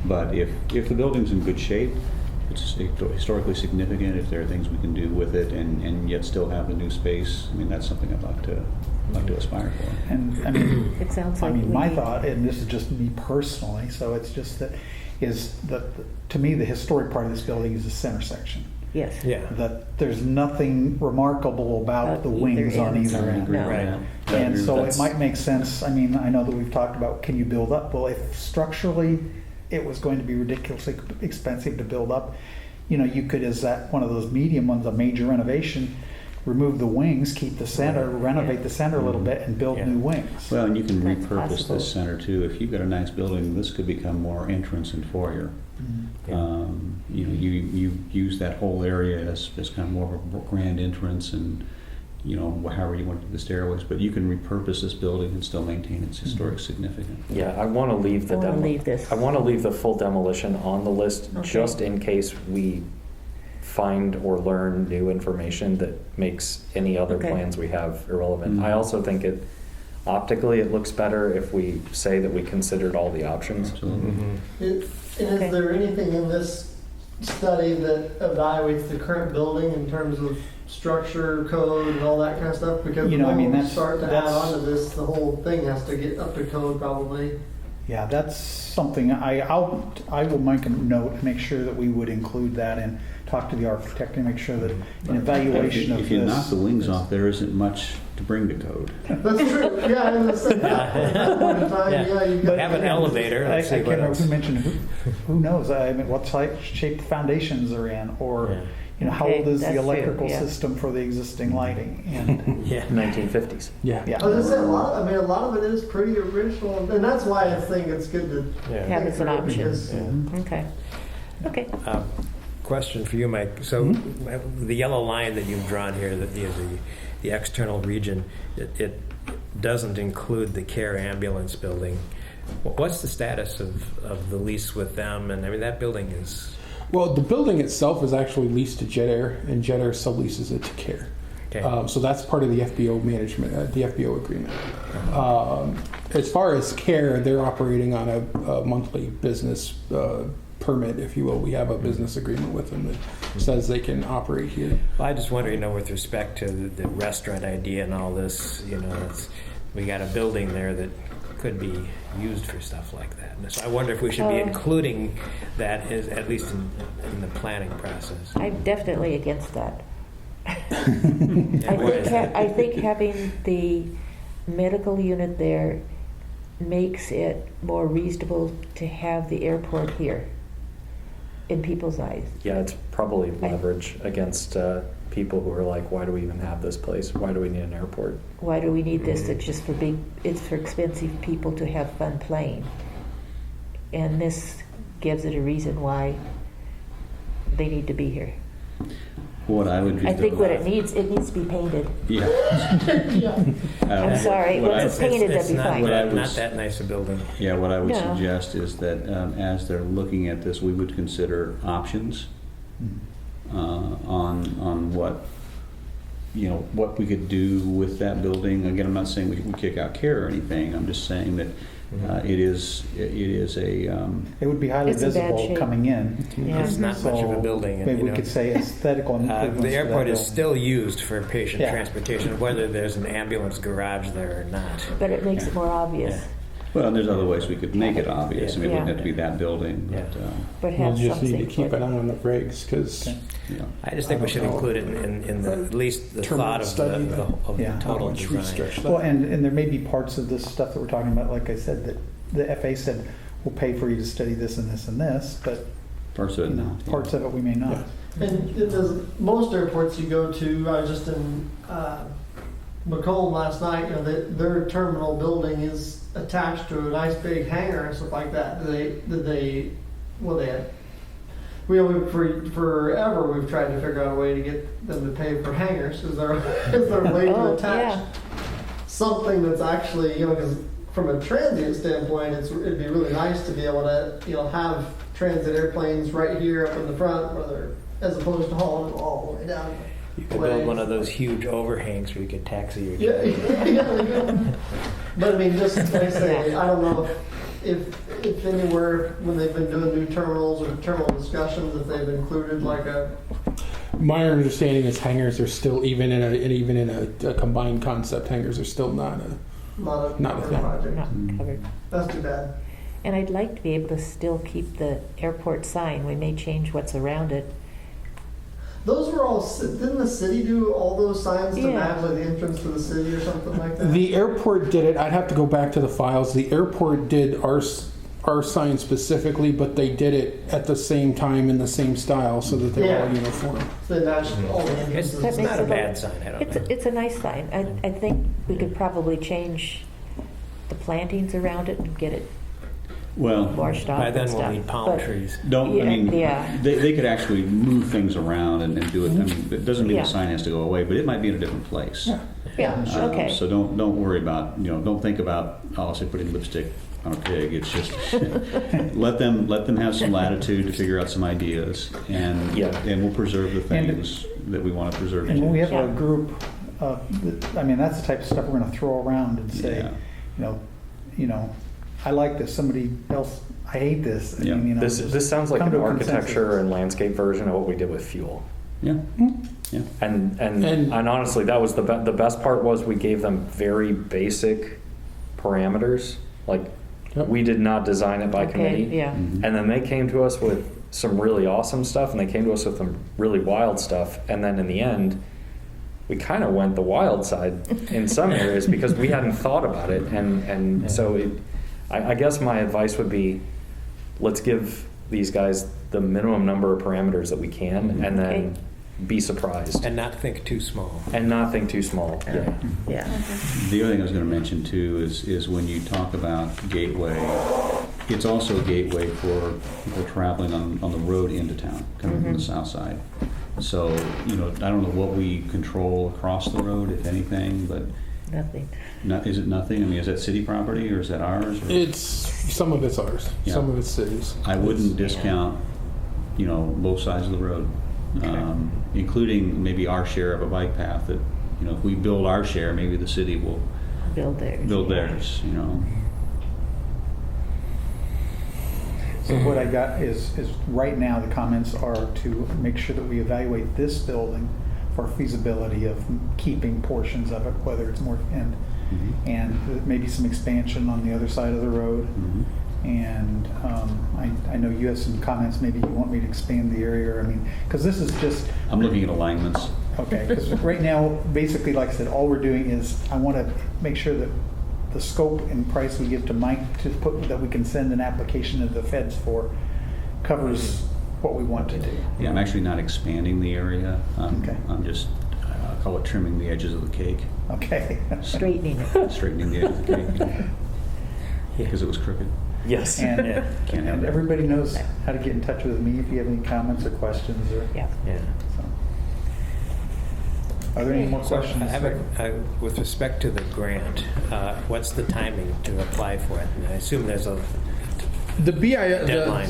But if the building's in good shape, it's historically significant, if there are things we can do with it and yet still have the new space, I mean, that's something I'd like to aspire for. And I mean, it sounds like we my need- thought, and this is just me personally, so it's just that, to me, the historic part of this building is the center section. Yes. Yeah. That there's nothing remarkable about the Either wings on ends. either end. No. Right. And so it That's- might make sense, I mean, I know that we've talked about, can you build up? Well, if structurally it was going to be ridiculously expensive to build up, you could, as that one of those medium ones, a major renovation, remove the wings, keep the center, renovate the center a little bit, and build Yeah. new wings. Well, and you can That's repurpose possible. this center too. If you've got a nice building, this could become more entrance and foyer. Yeah. You use that whole area as kind of more of a grand entrance and, however you want to do the stairways, but you can repurpose this building and still maintain its historic significance. Yeah, I want to leave the I wanna demo. leave this. I want to leave the full demolition on the list Okay. just in case we find or learn new information that makes any other Okay. plans we have irrelevant. Mhm. I also think optically it looks better if we say that we considered all the options. Absolutely. And Okay. is there anything in this study that evaluates the current building in terms of structure, code, and all that kind of stuff? Because You know, I mean, when we that's- start to add that's- on to this, the whole thing has to get up to code probably. Yeah, that's something I will make a note, and make sure that we would include that and talk to the architect and make sure that an evaluation of If you knock this. the wings off, there isn't much to bring to code. That's true, yeah, I was gonna say that. At that point in time, yeah, you got. Have an elevator. I Let's see can't what remember else. who mentioned, who knows, I mean, what shape the foundations are in, or, how Okay, old is that's the true, electrical yeah. system for the existing lighting, and, Yeah. 1950s. Yeah. yeah. I was gonna say, a lot of it is pretty original, and that's why I think it's good to. Yeah. Have as an think option. because- Okay. Okay. Question for you, Mike. So the yellow line that you've drawn here, the external region, it doesn't include the care ambulance building. What's the status of the lease with them? And I mean, that building is... Well, the building itself is actually leased to Jet Air, and Jet Air subleases it to CARE. Okay. So that's part of the FBO management, the FBO agreement. As far as CARE, they're operating on a monthly business permit, if you will. We have a business agreement with them that says they can operate here. Well, I just wonder, with respect to the restaurant idea and all this, we got a building there that could be used for stuff like that. And so I wonder if we should be including that at least in the planning process. I'm definitely against that. And why is that? I think having the medical unit there makes it more reasonable to have the airport here in people's eyes. Yeah, it's probably leverage against people who are like, why do we even have this place? Why do we need an airport? Why do we need this? It's for expensive people to have fun playing. And this gives it a reason why they need to be here. What I would be I think doing- what it needs to be painted. Yeah. I'm sorry, what I- once it's painted, that'd It's be not fine. that- not that nice a building. Yeah, what I would No. suggest is that as they're looking at this, we would consider options on what, what we could do with that building. Again, I'm not saying we kick out care or anything. I'm just saying that it is a, It would be highly It's in bad visible shape. coming in. Yeah. It's not much of a So building. and, Maybe you we know, could say aesthetical improvements. the to that airport is building. still used for patient Yeah. transportation, whether there's an ambulance garage there or not. But it makes it more obvious. Yeah. well, there's other ways we could make it obvious. I mean, it wouldn't Yeah. have to be that building, Yeah. but, But We'll have just need to something. keep for- an eye on the regs, because Okay. yeah. I just think we should include it in at least the Terminal thought of study, the Yeah. total much design. research that. Well, and there may be parts of this stuff that we're talking about, like I said, that the FA said, we'll pay for you to study this and this and this, but, Parts of it not. parts of it we may not. And it does, most airports you go to, I was just in Macomb last night, their terminal building is attached to a nice big hangar and stuff like that. Forever we've tried to figure out a way to get them to pay for hangars, is there a way to Oh, attach yeah. something that's actually, because from a transient standpoint, it'd be really nice to be able to, have transit airplanes right here up in the front, as opposed to hauling them all the way down. You could build one of those huge overhangs where you could taxi your Yeah, jet. yeah. But I mean, just like I say, I don't know if anywhere, when they've been doing new terminals or terminal discussions, if they've included like a, my understanding is hangars are still, even in a combined concept, hangars are still not a, not a thing. project. Not covered. That's too bad. And I'd like to be able to still keep the airport sign. We may change what's around it. Those were all, didn't the city do all those signs to Yeah. match like the entrance to the city or something like that? The airport did it. I'd have to go back to the files. The airport did our sign specifically, but they did it at the same time in the same style so that they were all Yeah. uniform. They matched all the It's, entrances. That it's makes not a it bad look- sign, I don't It's think. it's a nice sign. I think we could probably change the plantings around it and get it Well, washed off By and then we'll stuff. need palm But- trees. Yeah. they could actually move things around and do it. I mean, it doesn't mean Yeah. the sign has to go away, but it might be in a different place. Yeah, okay. So don't worry about, don't think about, I'll say putting lipstick on a pig. It's just, let them have some latitude to figure out some ideas, and we'll preserve the things that we want to preserve. And when we have Yeah. a group, that's the type of stuff we're gonna throw around and say, Yeah. I like this, somebody else, I hate this. I Yeah. mean, This sounds like come an to a architecture consensus. and landscape version of what we did with fuel. Yeah. Yeah. And honestly, that was the best part was we gave them very basic parameters. Like, Yep. we did not design it by Okay, committee. yeah. Mhm. And then they came to us with some really awesome stuff, and they came to us with some really wild stuff. And then in the end, we kind of went the wild side in some areas because we hadn't thought about it. And so I guess my advice would be, let's give these guys the minimum number of parameters that we can, and then Okay. be surprised. And not think too small. And not think too small. Yeah. Yeah. The other thing I was going to mention too is when you talk about gateway, it's also a gateway for people traveling on the road into town, coming from the south side. So, I don't know what we control across the road, if anything, but Nothing. is it nothing? I mean, is that city property or is that ours? Or- It's, some of it's ours, Yeah. some of it's cities. I wouldn't discount, both sides of the road, including maybe our share of a bike path that, if we build our share, maybe the city will Build theirs. build theirs, So what I got is right now, the comments are to make sure that we evaluate this building for feasibility of keeping portions of it, whether it's more, and maybe some expansion on the other side of the road. Mhm. And I know you have some comments, maybe you want me to expand the area, because this is just, I'm looking at alignments. okay, because right now, basically, like I said, all we're doing is, I want to make sure that the scope and price we give to Mike to put, that we can send an application to the feds for, covers what we want to do. Yeah, I'm actually not expanding the area. Okay. I'm just, I call it trimming the edges of the cake, Okay. Straightening it. straightening the edge of the cake, because it was crooked. Yes. And, Yeah. Can't have and that. everybody knows how to get in touch with me if you have any comments or questions or. Yeah. Yeah. So. Are there any more So questions? I have with respect to the grant, what's the timing to apply for it? And I assume there's a The BI, Deadline.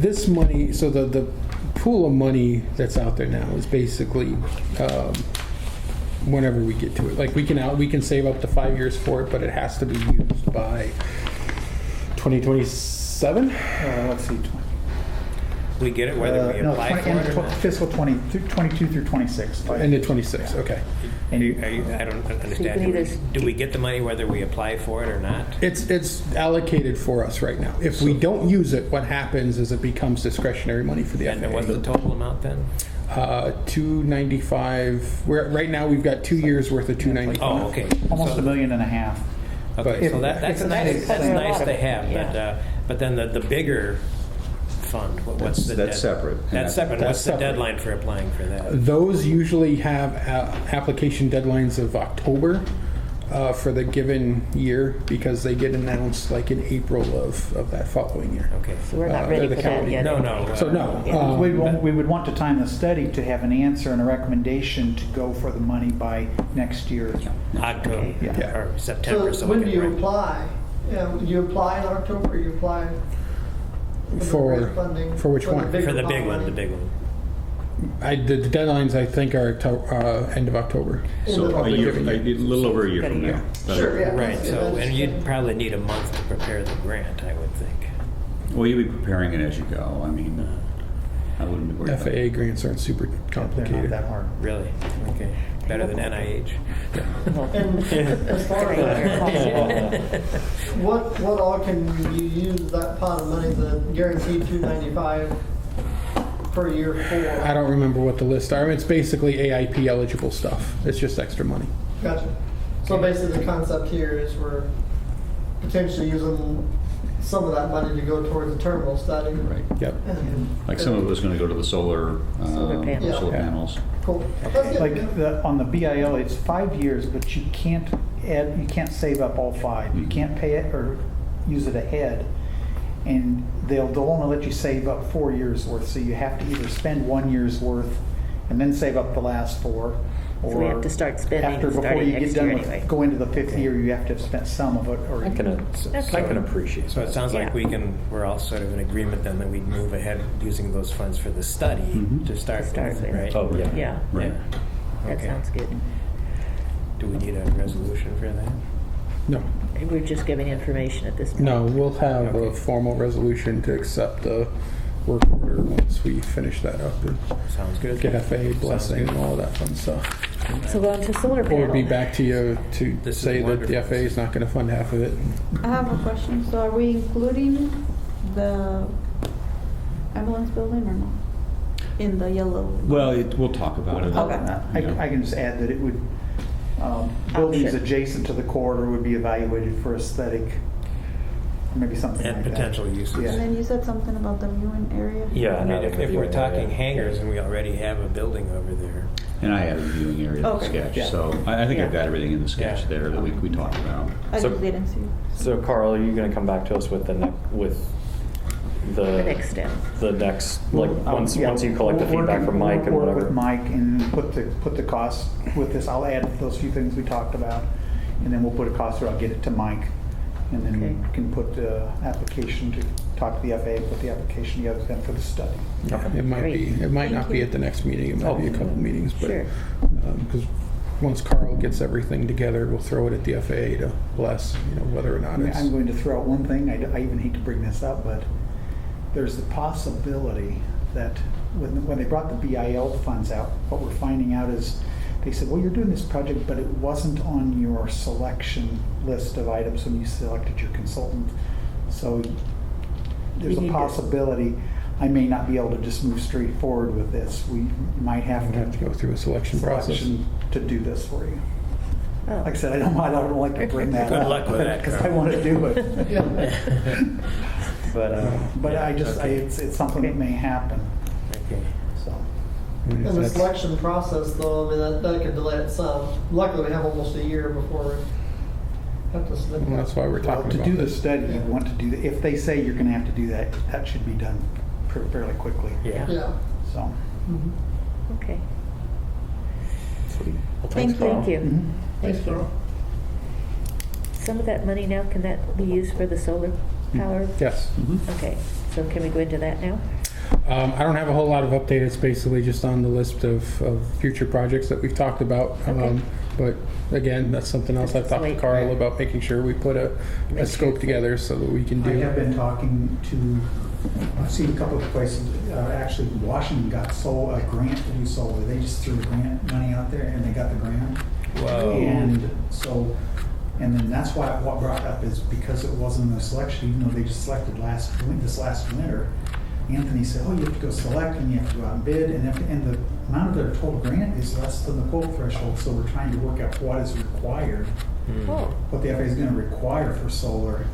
this money, so the pool of money that's out there now is basically whenever we get to it. Like we can save up to 5 years for it, but it has to be used by 2027. Let's see. we get it whether we No, apply for it or not? fiscal 22 through 26. End of 26. Okay. I don't understand. either- Do we get the money whether we apply for it or not? It's allocated for us right now. If we don't use it, what happens is it becomes discretionary money for the And what's the FAA. total amount then? 295. Right now we've got 2 years worth of 295. Oh, okay. Almost So- $1.5 million. Okay, But so that's if- nice. That's a nice lot to of- have. yeah. But then the bigger fund. What's the That's separate. That's separate. That's What's the separate. deadline for applying for that? Those usually have application deadlines of October for the given year because they get announced like in April of that following year. Okay. So we're not ready the for that calendar. yet. No. So no. Yeah. We would want to time the study to have an answer and a recommendation to go for the money by next year. October Yeah. or September. So we when can do you write- apply? Yeah, you apply in October, or you apply the For- grant funding? for which one? For the pot big one, money? the big one. The deadlines I think are end of October. So a year, given a little over a year from now. Sure, yeah. Right. So that's- and you'd probably need a month to prepare the grant, I would think. Well, you'll be preparing it as you go. I mean, I wouldn't be worried about it. FAA grants aren't super They're not complicated. that hard. Really? Okay. Better than NIH. And as far as what all can you use that pot of money, the guaranteed 295 per year for? I don't remember what the list are. It's basically AIP eligible stuff. It's just extra money. Gotcha. So basically the concept here is we're potentially using some of that money to go towards the terminal study. Right. Yep. And- Like some of it was going to go to the solar Solar panels. solar Yeah. panels. Cool. That's good. Like on the BIL, it's 5 years, but you can't save up all 5. You can't pay it or use it ahead. And they'll only let you save up 4 years worth. So you have to either spend 1 year's worth and then save up the last 4. So we have to start spending before starting you get next done year with, anyway. go into the 5th year, you have to have spent some of it. Or I can appreciate So it that. sounds like Yeah. we're all sort of in agreement then that we'd move ahead using those funds for the study Mhm. to start Start with, with. right? Oh, yeah. Yeah, Right. that Okay. sounds good. Do we need a resolution for that? No. We're just giving information at this point. No, we'll have a Okay. formal resolution to accept the work order once we finish that up and Sounds good. get FAA Sounds blessing good. and all of that fun stuff. So on to solar panel. Or be back to you to This is say that the wonderful. FAA is not going to fund half of it. I have a question. So are we including the ambulance building or not? In the yellow? Well, we'll talk about it. Okay. I can just add that it would, buildings Option. adjacent to the corridor would be evaluated for aesthetic, or maybe something And like that. potential uses. Yeah. And then you said something about the viewing area? Yeah. I mean, not if a we're viewing talking area. hangars and we already have a building over there. And I added a viewing area to the Okay. sketch. Yeah. So I think I've Yeah. got everything in the sketch Yeah. there that we talked about. I So- just didn't see. So Carl, are you going to come back to us with the The next step. the next, like, once Yeah. you collect the We'll work- feedback from Mike and we'll whatever? Work with Mike and put the cost with this. I'll add those few things we talked about, and then we'll put a cost through. I'll get it to Mike, and then Okay. we can put the application to talk to the FAA, put the application together then for the study. Okay. It might be. It might not Thank be you. at the next meeting. It might Oh. be a couple meetings, but Sure. because once Carl gets everything together, we'll throw it at the FAA to bless. Whether or not it's. I'm going to throw out one thing. I even hate to bring this up, but there's the possibility that when they brought the BIL funds out, what we're finding out is they said, well, you're doing this project, but it wasn't on your selection list of items when you selected your consultant. So there's You need a to- possibility I may not be able to just move straight forward with this. We might have We'd have to go through a selection process. selection to do this for you. Oh. Like I said, I don't like to bring that Good up. luck with that, Because I Carl. want to do it. But But I just, Okay. it's something that may happen, Okay. so. And if And the that's- selection process, though, I mean, that could delay it some. Luckily, we have almost a year before Have to slip Well, that's why we're Well, talking to about do the this. study, you want to do, if they say you're gonna have to do that, that should be done fairly quickly. Yeah. Yeah. So, Okay. Sweet. Well, thanks, Thank you. Carl. Thank you. mhm. Thanks, Thank you. Carl. Some of that money now, can that be used for the solar power? Yes. Okay, so can we go into that now? I don't have a whole lot of update. It's basically just on the list of future projects that we've talked about. Okay. But again, that's something else I've talked to Wait. Carl about, making sure we put a Make scope sure. together so that we can I have do. been talking to, I've seen a couple of places, actually Washington got a grant to do solar. They just threw the grant money out there and they got the grant. Whoa. And so, and then that's why what brought up is because it wasn't a selection, even though they just selected this last winter. Anthony said, oh, you have to go select and you have to go out and bid, and the amount of their total grant is less than the quote threshold, so we're trying to work out what is required, Oh, what the FAA is gonna require for solar.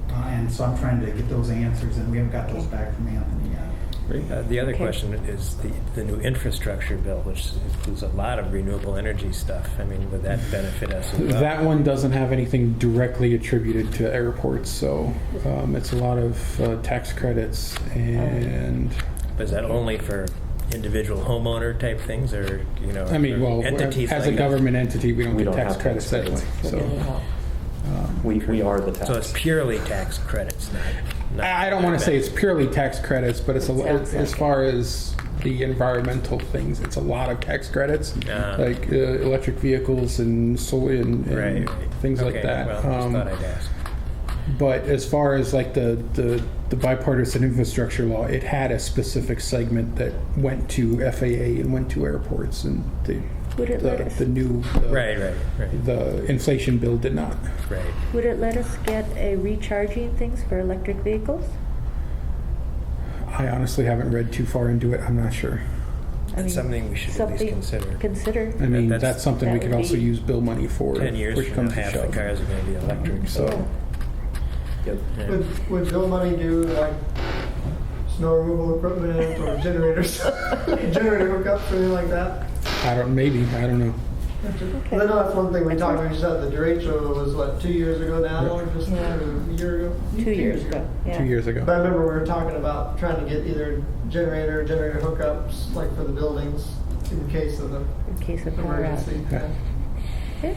And so I'm trying to get those answers, and we haven't got those back from Anthony yet. The other Okay. question is the new infrastructure bill, which includes a lot of renewable energy stuff. I mean, would that benefit us as well? That one doesn't have anything directly attributed to airports, so it's a lot of tax credits and. Is that only for individual homeowner type things, or I mean, for well, entities as like a government entity, we don't We get don't tax have credits tax anyway. credits. So We are the tax. So it's purely tax credits, not I don't want to say it's purely tax credits, but it's as far as the environmental things, it's a lot of tax credits, like electric vehicles and solar and right. things like Okay, that. Well, just thought I'd ask. But as far as like the bipartisan infrastructure law, it had a specific segment that went to FAA and went to airports, and would it let us, the new Right. the inflation bill did not. Right. would it let us get a recharging things for electric vehicles? I honestly haven't read too far into it. I'm not sure. I That's something we should at least consider. Consider. I mean, That's- that's something we that could would also be- use bill money for. 10 years which from now, comes to half the shove. cars are going to be electric. So. Yeah. Would bill money do like snow removal equipment or generators, generator hookups or anything like that? I don't know. Okay. I know that's one thing we talked about. We just had the derecho was what, 2 years ago now, or just Yeah. a year ago? 2 years ago, yeah. 2 years ago. But I remember we were talking about trying to get either generator hookups, like for the buildings, in case of the In case of power out. emergency. Yeah. Okay.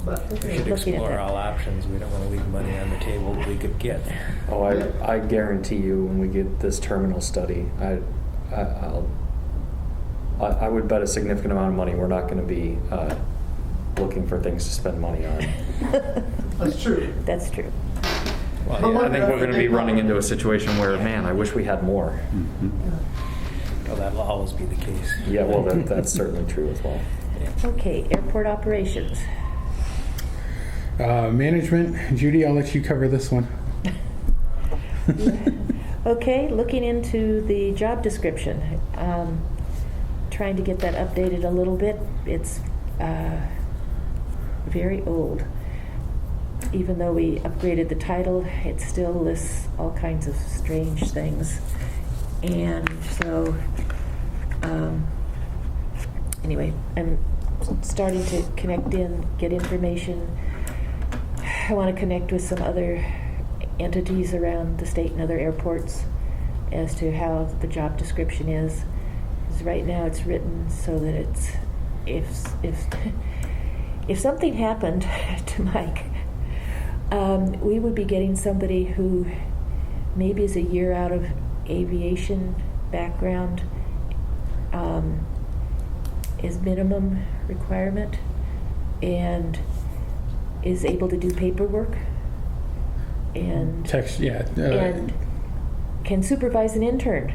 But We should Looking at explore that. all options. We don't want to leave money on the table that we could get. Oh, I guarantee you, when we get this terminal study, I would bet a significant amount of money we're not going to be looking for things to spend money on. that's true. That's true. Well, I think we're going to be running into a situation where, man, I wish we had more. well, that'll always be the case. Yeah, well, that's certainly true as well. Okay, airport operations. Management, Judy, I'll let you cover this one. Okay, looking into the job description. Trying to get that updated a little bit. It's very old. Even though we upgraded the title, it still lists all kinds of strange things. And so, anyway, I'm starting to connect in, get information. I want to connect with some other entities around the state and other airports as to how the job description is. Because right now it's written so that it's, if something happened to Mike, we would be getting somebody who maybe is a year out of aviation background, is minimum requirement, and is able to do paperwork, and and can supervise an intern.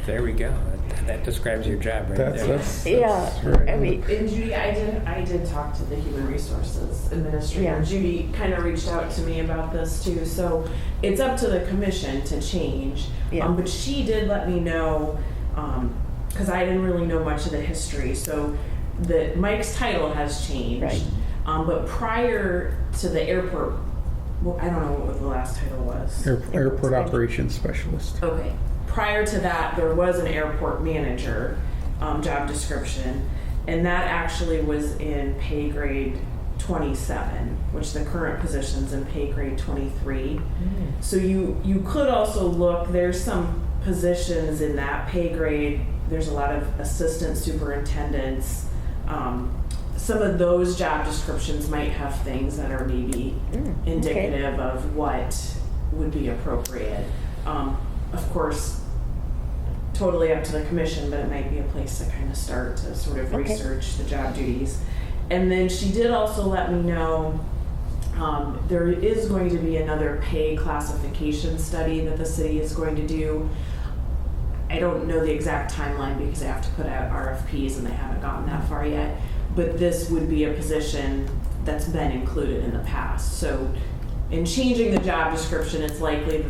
There we go. That describes your job right there. That's Yeah, right. I mean, And Judy, I did talk to the Human Resources Administrator. Yeah. Judy kind of reached out to me about this too. So it's up to the commission to change. Yeah. But she did let me know, because I didn't really know much of the history. So Mike's title has changed. Right. But prior to the airport, well, I don't know what the last title was. Airport operations specialist. Okay. Prior to that, there was an airport manager job description, and that actually was in pay grade 27, which the current position's in pay grade 23. So you could also look, there's some positions in that pay grade. There's a lot of assistant superintendents. Some of those job descriptions might have things that are maybe indicative of what would be appropriate. Of course, totally up to the commission, but it might be a place to kind of start to sort of research the job duties. And then she did also let me know there is going to be another pay classification study that the city is going to do. I don't know the exact timeline because they have to put out RFPs and they haven't gotten that far yet. But this would be a position that's been included in the past. So in changing the job description, it's likely,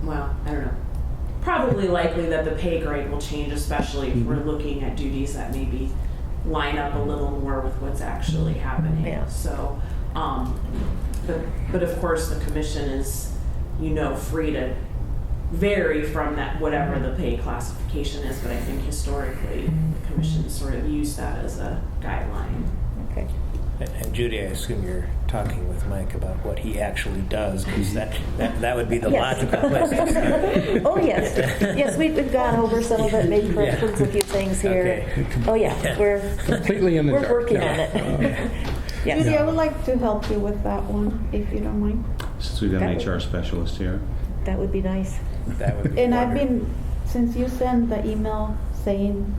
well, I don't know, probably likely that the pay grade will change, especially if we're looking at duties that maybe line up a little more with what's actually happening. Yeah. So, but of course the commission is, free to vary from that, whatever the pay classification is, but I think historically the commission sort of used that as a guideline. Okay. And Judy, I assume you're talking with Mike about what he actually does, because that would be the Yes. logical place to start. Oh, yes. Yes, we've gone over some of it, made corrections, a few things here. Okay. Oh, yeah, we're Completely in the dark. working No. on it. Yes. Judy, I would like to help you with that one, if you don't mind. Since we've got an That HR would- specialist here. That would be nice. That would be And I've wonderful. been, since you sent the email saying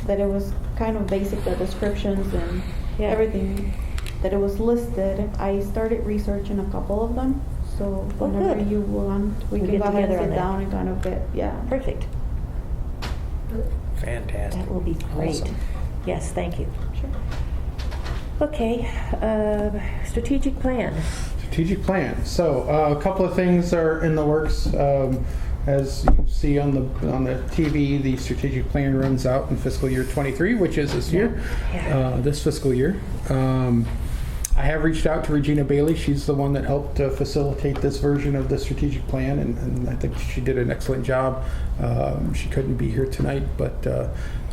that it was kind of basic, the descriptions and Yeah. everything, that it was listed, I started researching a couple of them. So Oh, whenever good. you want, we We'll can get go ahead and together on sit that. down and kind of get, yeah. Perfect. Fantastic. That will be great. Awesome. Yes, thank you. Sure. Okay, strategic plan. Strategic plan. So a couple of things are in the works. As you see on the TV, the strategic plan runs out in fiscal year 23, which is this year, Yeah. this fiscal year. I have reached out to Regina Bailey. She's the one that helped facilitate this version of the strategic plan, and I think she did an excellent job. She couldn't be here tonight, but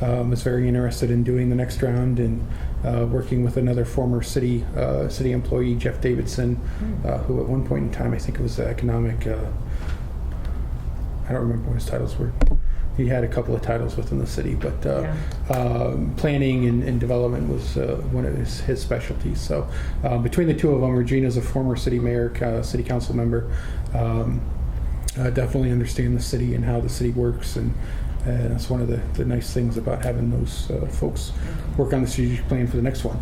was very interested in doing the next round and working with another former city employee, Jeff Davidson, who at one point in time, I think it was economic. I don't remember what his titles were. He had a couple of titles within the city, but planning and development was one of his specialties. So between the two of them, Regina's a former city mayor, city council member, definitely understand the city and how the city works, and that's one of the nice things about having those folks work on the strategic plan for the next one.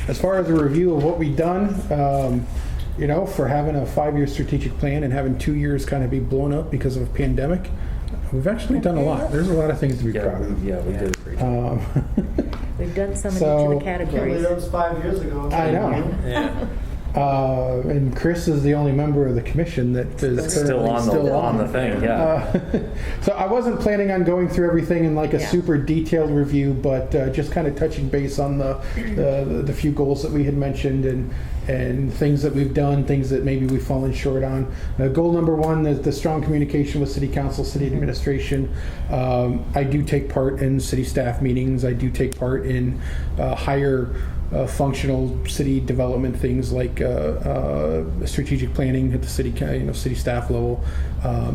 As far as a review of what we've done, for having a 5-year strategic plan and having 2 years kind of be blown up because of a pandemic, we've actually done a lot. There's a lot of things to be proud of. Yeah, we did a great job. We've done some in each So- of the Can't believe categories. that was 5 years ago. I know. Yeah. And Chris is the only member of the commission that is Still currently on the thing, yeah. So I wasn't planning on going through everything in like a Yeah. super detailed review, but just kind of touching base on the few goals that we had mentioned and things that we've done, things that maybe we've fallen short on. Goal number 1 is the strong communication with city council, city administration. I do take part in city staff meetings. I do take part in higher functional city development things like strategic planning at the city staff level.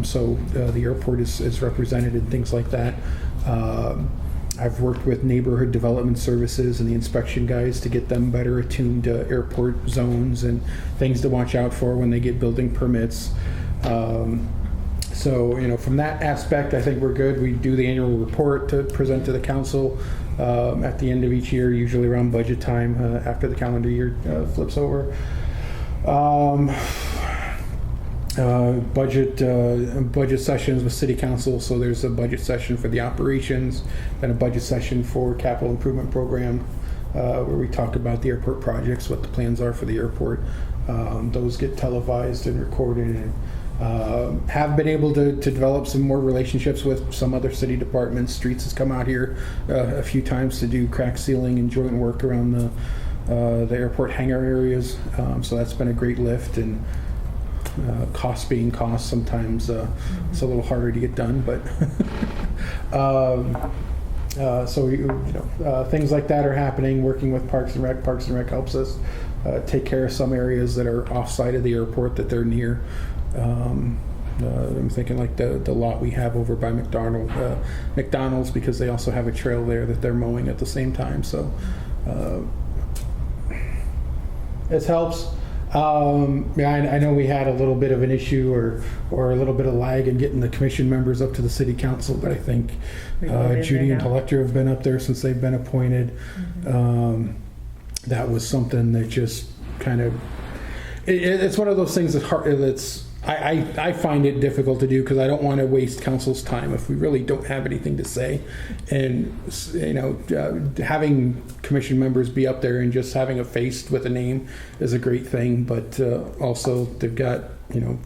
So the airport is represented in things like that. I've worked with neighborhood development services and the inspection guys to get them better attuned to airport zones and things to watch out for when they get building permits. So, from that aspect, I think we're good. We do the annual report to present to the council at the end of each year, usually around budget time after the calendar year flips over. Budget sessions with city council. So there's a budget session for the operations, then a budget session for capital improvement program, where we talk about the airport projects, what the plans are for the airport. Those get televised and recorded, and have been able to develop some more relationships with some other city departments. Streets has come out here a few times to do crack sealing and joint work around the airport hangar areas. So that's been a great lift, and cost being cost, sometimes it's a little harder to get done, but Things like that are happening, working with Parks and Rec. Parks and Rec helps us take care of some areas that are off-site of the airport that they're near. I'm thinking like the lot we have over by McDonald's, because they also have a trail there that they're mowing at the same time. So it helps. I know we had a little bit of an issue or a little bit of lag in getting the commission members up to the city council, but I think Judy and Electra have been up there since they've been appointed. That was something that just kind of, it's one of those things I find it difficult to do, because I don't want to waste council's time if we really don't have anything to say. And having commission members be up there and just having a face with a name is a great thing, but also they've got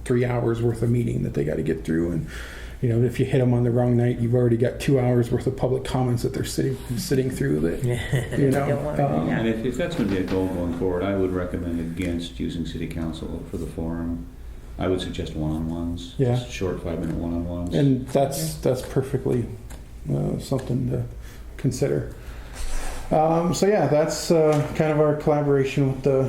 3 hours worth of meeting that they got to get through, and if you hit them on the wrong night, you've already got 2 hours worth of public comments that they're sitting through. That and if that's going to be a goal going forward, I would recommend against using city council for the forum. I would suggest one-on-ones, just short 5-minute one-on-ones. And that's perfectly something to consider. That's kind of our collaboration with the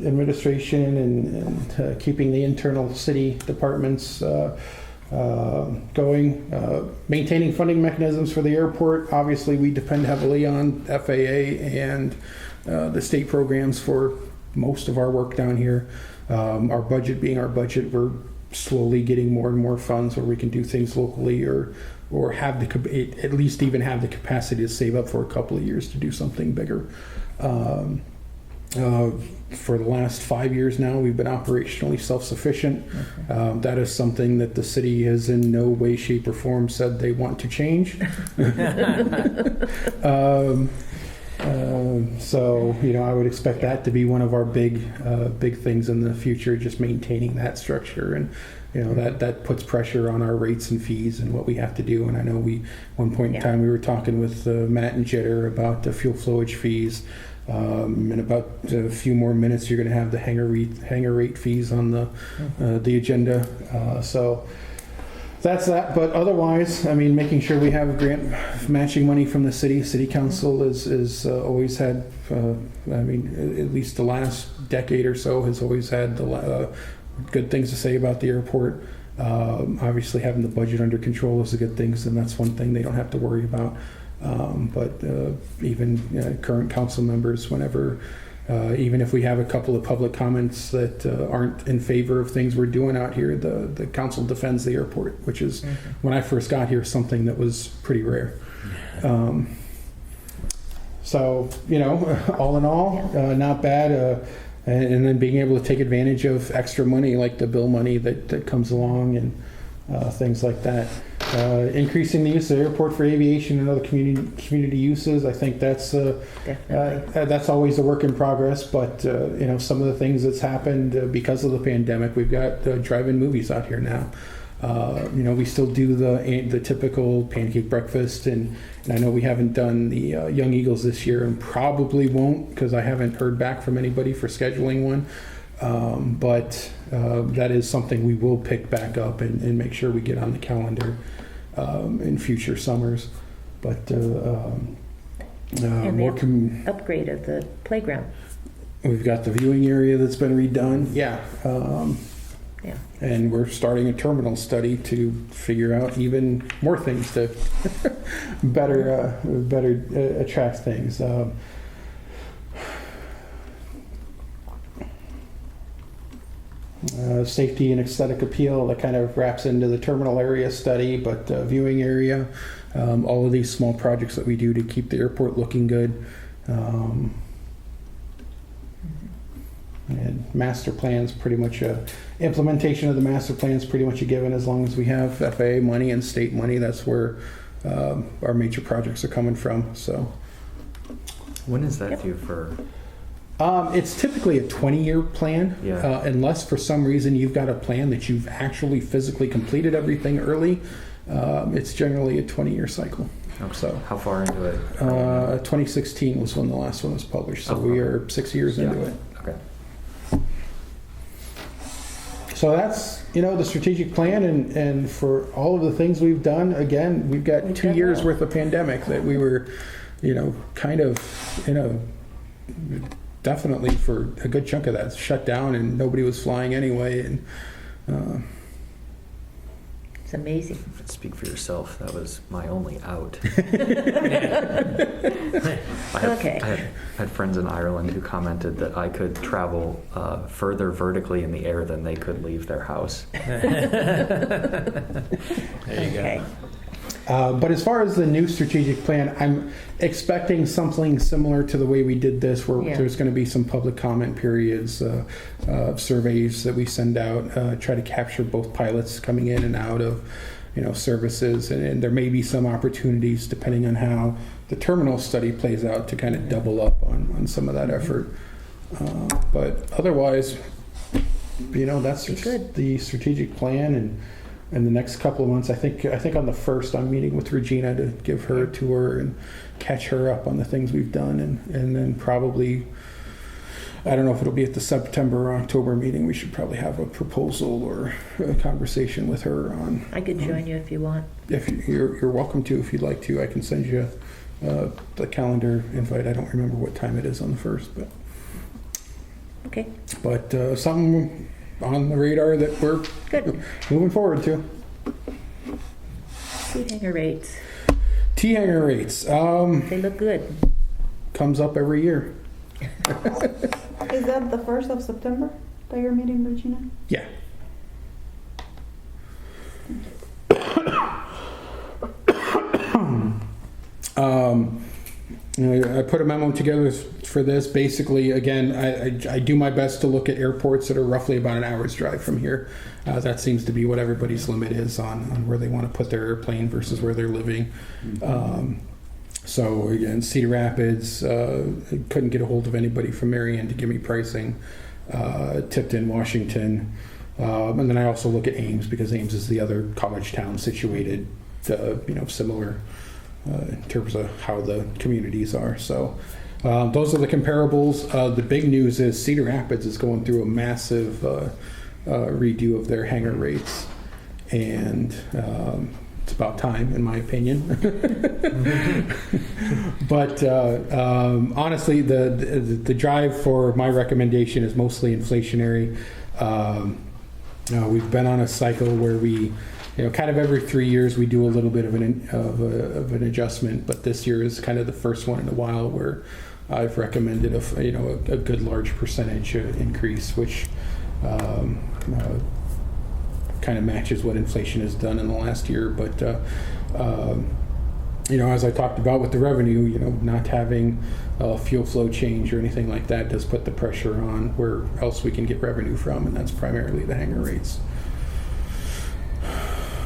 administration and keeping the internal city departments going. Maintaining funding mechanisms for the airport. Obviously, we depend heavily on FAA and the state programs for most of our work down here. Our budget being our budget, we're slowly getting more and more funds where we can do things locally or have at least even have the capacity to save up for a couple of years to do something bigger. For the last 5 years now, we've been operationally self-sufficient. That is something that the city has in no way, shape, or form said they want to change. I would expect that to be one of our big things in the future, just maintaining that structure. And that puts pressure on our rates and fees and what we have to do. And I know one point in time we were talking with Matt and Jitter about the fuel flowage fees. In about a few more minutes, you're going to have the hangar rate fees on the agenda. So that's that. But otherwise, making sure we have grant matching money from the city council is always had. At least the last decade or so has always had good things to say about the airport. Obviously, having the budget under control is a good thing, and that's one thing they don't have to worry about. But even current council members, whenever, even if we have a couple of public comments that aren't in favor of things we're doing out here, the council defends the airport, which is, when I first got here, something that was pretty rare. All in all, not bad. And then being able to take advantage of extra money, like the bill money that comes along and things like that. Increasing the use of the airport for aviation and other community uses. I think that's always a work in progress. But some of the things that's happened because of the pandemic, we've got drive-in movies out here now. We still do the typical pancake breakfast, and I know we haven't done the Young Eagles this year, and probably won't, because I haven't heard back from anybody for scheduling one. But that is something we will pick back up and make sure we get on the calendar in future summers. But and more upgrade of the playground. We've got the viewing area that's been redone. And we're starting a terminal study to figure out even more things to better attract things. Safety and aesthetic appeal, that kind of wraps into the terminal area study, but viewing area, all of these small projects that we do to keep the airport looking good. And master plans, pretty much implementation of the master plans pretty much a given as long as we have FAA money and state money. That's where our major projects are coming from. So When is that due for? It's typically a 20-year plan, unless for some reason you've got a plan that you've actually physically completed everything early. It's generally a 20-year cycle. Okay. So how far into it? 2016 was when the last one was published, so we are 6 years into it. Okay. So that's, the strategic plan, and for all of the things we've done, again, we've got We've 2 done years well. worth of pandemic that we were, kind of, definitely for a good chunk of that shut down, and nobody was flying anyway, and It's amazing. Speak for yourself. That was my only out. Okay. I had friends in Ireland who commented that I could travel further vertically in the air than they could leave their house. There you go. Okay. But as far as the new strategic plan, I'm expecting something similar to the way we did this, where Yeah. there's going to be some public comment periods, surveys that we send out, try to capture both pilots coming in and out of, services, and there may be some opportunities, depending on how the terminal study plays out, to kind of double up on some of that effort. But otherwise, that's Be just good. the strategic plan, and the next couple of months, I think on the 1st, I'm meeting with Regina to give her a tour and catch her up on the things we've done, and then probably, I don't know if it'll be at the September or October meeting, we should probably have a proposal or a conversation with her on. I could join you if you want. If you're welcome to, if you'd like to, I can send you the calendar invite. I don't remember what time it is on the 1st, Okay, but something on the radar that we're good. moving forward to. Seat hanger rates. T-hanger rates. They look good. Comes up every year. Is that the 1st of September that you're meeting, Regina? Yeah. I put a memo together for this. Basically, again, I do my best to look at airports that are roughly about an hour's drive from here. That seems to be what everybody's limit is on where they want to put their airplane versus where they're living. So again, Cedar Rapids, couldn't get a hold of anybody from Marion to give me pricing. Tipton, Washington, and then I also look at Ames, because Ames is the other college town situated, similar in terms of how the communities are. So those are the comparables. The big news is Cedar Rapids is going through a massive redo of their hangar rates, and it's about time, in my opinion. But honestly, the drive for my recommendation is mostly inflationary. We've been on a cycle where we, kind of every 3 years we do a little bit of an adjustment, but this year is kind of the first one in a while where I've recommended a good large percentage increase, which kind of matches what inflation has done in the last year. But as I talked about with the revenue, not having a fuel flow change or anything like that does put the pressure on where else we can get revenue from, and that's primarily the hangar rates.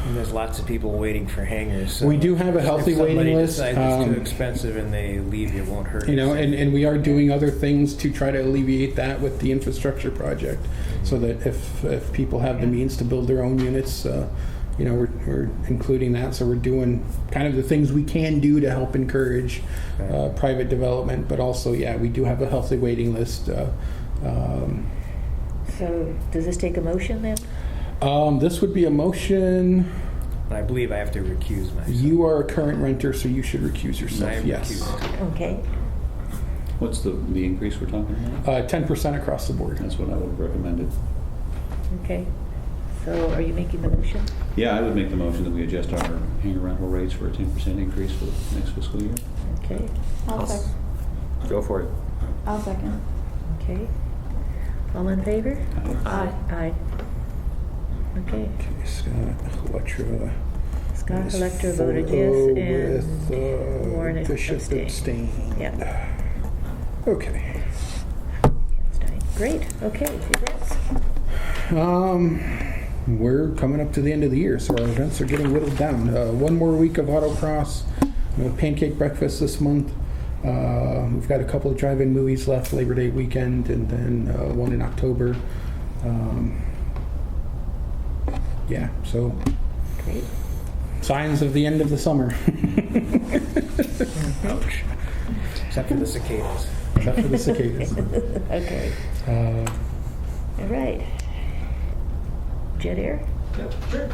And there's lots of people waiting for hangars. So We do have a healthy waiting list. If somebody decides it's too expensive and they leave, it won't hurt. And we are doing other things to try to alleviate that with the infrastructure project, so that if people have the means to build their own units, we're including that. So we're doing kind of the things we can do to help encourage private development, but also, we do have a healthy waiting list. So does this take a motion then? This would be a motion. I believe I have to recuse myself. You are a current renter, so you should recuse yourself. I am Yes. recused. Okay, What's the increase we're talking about? 10% across the board. That's what I would have recommended. okay. So are you making the motion? Yeah, I would make the motion that we adjust our hangar rental rates for a 10% increase for the next fiscal year. Okay, Go for it. I'll second. okay. All in favor? Aye. Aye. Okay. Okay, Scott Electra. Scott Electra voted yes, and Warren Bishop abstained. abstained. Yeah. Okay. Great, okay, events. We're coming up to the end of the year, so our events are getting whittled down. One more week of autocross, pancake breakfast this month. We've got a couple of drive-in movies left Labor Day weekend, and then one in October. So Great. signs of the end of the summer. Ouch. Except for the cicadas. Except for the cicadas. Okay, all right. Jet Air? Yep, sure.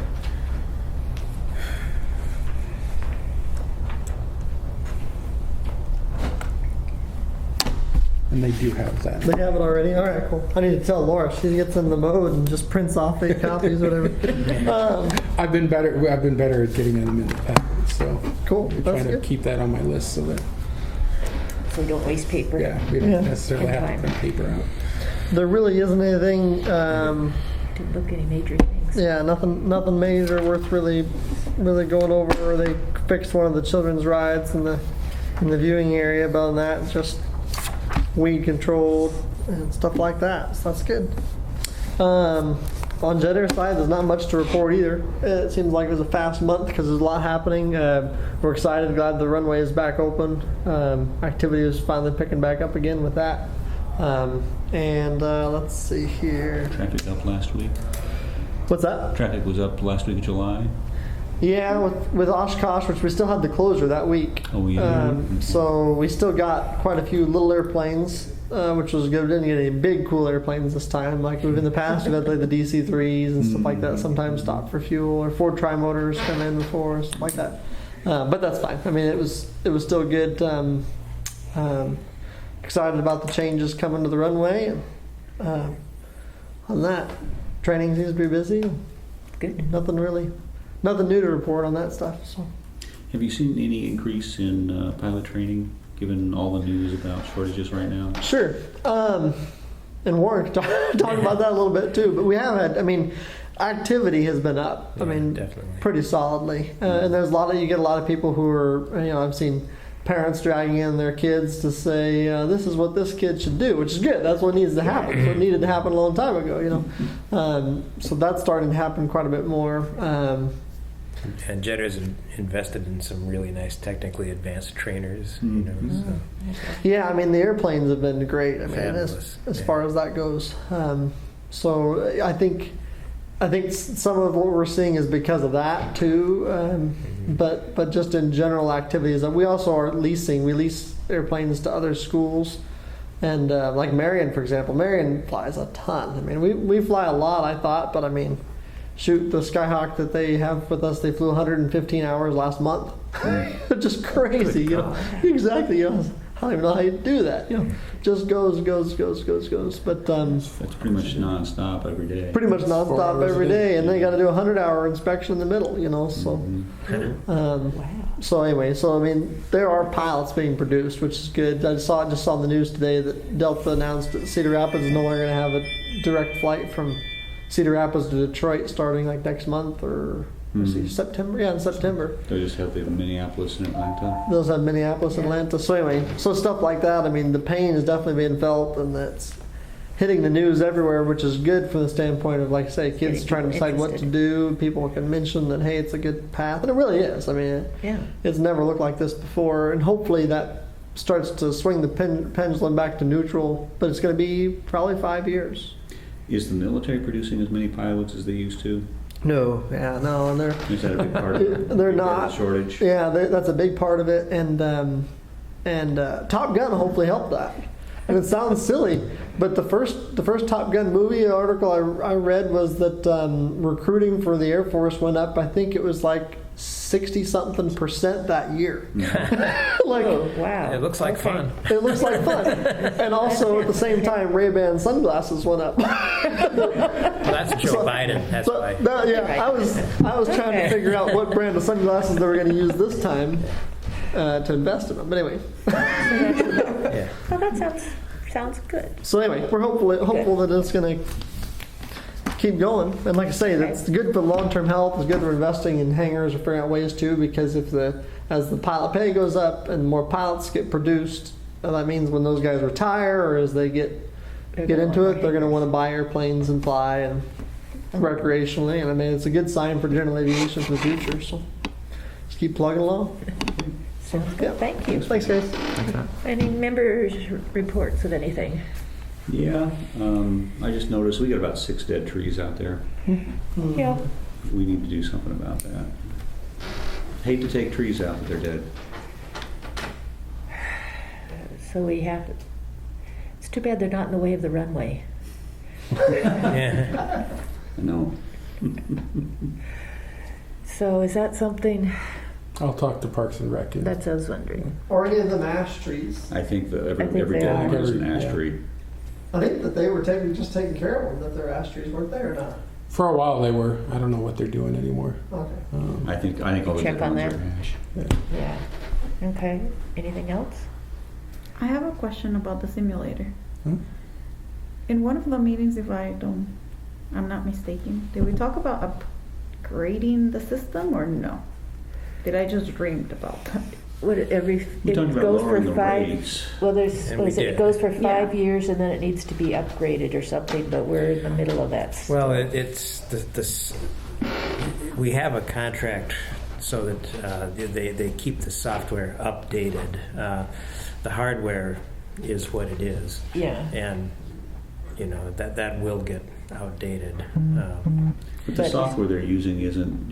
And they do have that. They have it already? All right, cool. I need to tell Laura. She gets in the mode and just prints off 8 copies, whatever. I've been better at getting them in the packet, so Cool. I'm That's trying to good. keep that on my list so that So we don't waste paper. we don't Yeah. necessarily And have to time. print paper out. There really isn't anything, Didn't look any major things. yeah, nothing major worth really going over. They fixed one of the children's rides in the viewing area. But other than that, it's just weed controlled and stuff like that. So that's good. On Jet Air side, there's not much to report either. It seems like it was a fast month because there's a lot happening. We're excited, glad the runway is back open. Activity is finally picking back up again with that. Let's see here. Traffic up last week. What's that? Traffic was up last week of July. Yeah, with Oshkosh, which we still had the closure that week. Oh, yeah. So we still got quite a few little airplanes, which was good. We didn't get any big, cool airplanes this time. Like we've in the past, we've had like the DC-3s and stuff like that. Sometimes stop for fuel, or Ford Tri-Motors come in before, stuff like that. But that's fine. I mean, it was still good. Excited about the changes coming to the runway. And on that, training seems to be busy. Good. Nothing new to report on that stuff. So. Have you seen any increase in pilot training, given all the news about shortages right now? Sure. And Warren can talk about that a little bit too. But we have had, activity has been up. Yeah, definitely. Pretty solidly. And there's you get a lot of people who are, I've seen parents dragging in their kids to say, this is what this kid should do, which is good. That's what needs to happen. So it needed to happen a long time ago, So that's starting to happen quite a bit more. And Jet Air's invested in some really nice technically advanced trainers. So. Yeah, the airplanes have been great. Fabulous. As far as that goes. So I think some of what we're seeing is because of that too. But just in general activities, we also are leasing. We lease airplanes to other schools, and like Marion, for example. Marion flies a ton. We fly a lot, I thought, but shoot, the Skyhawk that they have with us, they flew 115 hours last month. Just crazy, Exactly, I don't even know how you do that. Just goes. But That's pretty much nonstop every day. pretty much nonstop every day, and they got to do a 100-hour inspection in the middle. So. Wow. So anyway, there are pilots being produced, which is good. I just saw in the news today that Delta announced that Cedar Rapids is no longer going to have a direct flight from Cedar Rapids to Detroit starting like next month or September. Yeah, in September. They just have the Minneapolis and Atlanta. Those have Minneapolis and Atlanta. So anyway, stuff like that. The pain is definitely being felt, and that's hitting the news everywhere, which is good from the standpoint of, like I say, kids trying to decide what to do. People can mention that, hey, it's a good path, and it really is. It's never looked like this before, and hopefully that starts to swing the pendulum back to neutral. But it's going to be probably 5 years. Is the military producing as many pilots as they used to? No, and they're Is that a big part of it? They're Big part of not. the shortage. Yeah, that's a big part of it, and Top Gun hopefully helped that. And it sounds silly, but the first Top Gun movie article I read was that recruiting for the Air Force went up. I think it was like 60-something% that year. Oh, wow. It looks like fun. It looks like fun. And also at the same time, Ray-Ban sunglasses went up. Well, that's Joe Biden. That's why. I was trying to figure out what brand of sunglasses they were going to use this time to invest in them. But anyway. Yeah. Well, that sounds good. So anyway, we're hopeful that it's going to keep going. And like I say, that's good for long-term health. It's good for investing in hangars or figuring out ways too. Because as the pilot pay goes up and more pilots get produced, that means when those guys retire or as they get into it, they're going to want to buy airplanes and fly and recreationally. And it's a good sign for general aviation for the future. So just keep plugging along. Sounds good. Yeah. Thank you. Thanks, guys. Any members' reports of anything? Yeah, I just noticed we got about 6 dead trees out there. Yeah. We need to do something about that. Hate to take trees out, but they're dead. So it's too bad they're not in the way of the runway. Yeah. I know. So is that something, I'll talk to Parks and Rec. that's what I was wondering. Or any of them ash trees. I think that I think every they deadline are. is an ash Yeah. tree. I think that they were just taking care of them, that their ash trees weren't there or not. For a while they were. I don't know what they're doing anymore. Okay. I think all the Check dead on ones that. are ash. Yeah. Okay. Anything else? I have a question about the simulator. Hmm? In one of the meetings, if I'm not mistaken, did we talk about upgrading the system or no? Did I just dreamed about that? Would it We talked about goes lowering for the 5, rates. well, there's, And what we is it? did. It goes for 5 Yeah. years and then it needs to be upgraded or something, but we're in the middle of that. Well, it's this. We have a contract so that they keep the software updated. The hardware is what it is, Yeah. and that will get outdated. But the But- software they're using isn't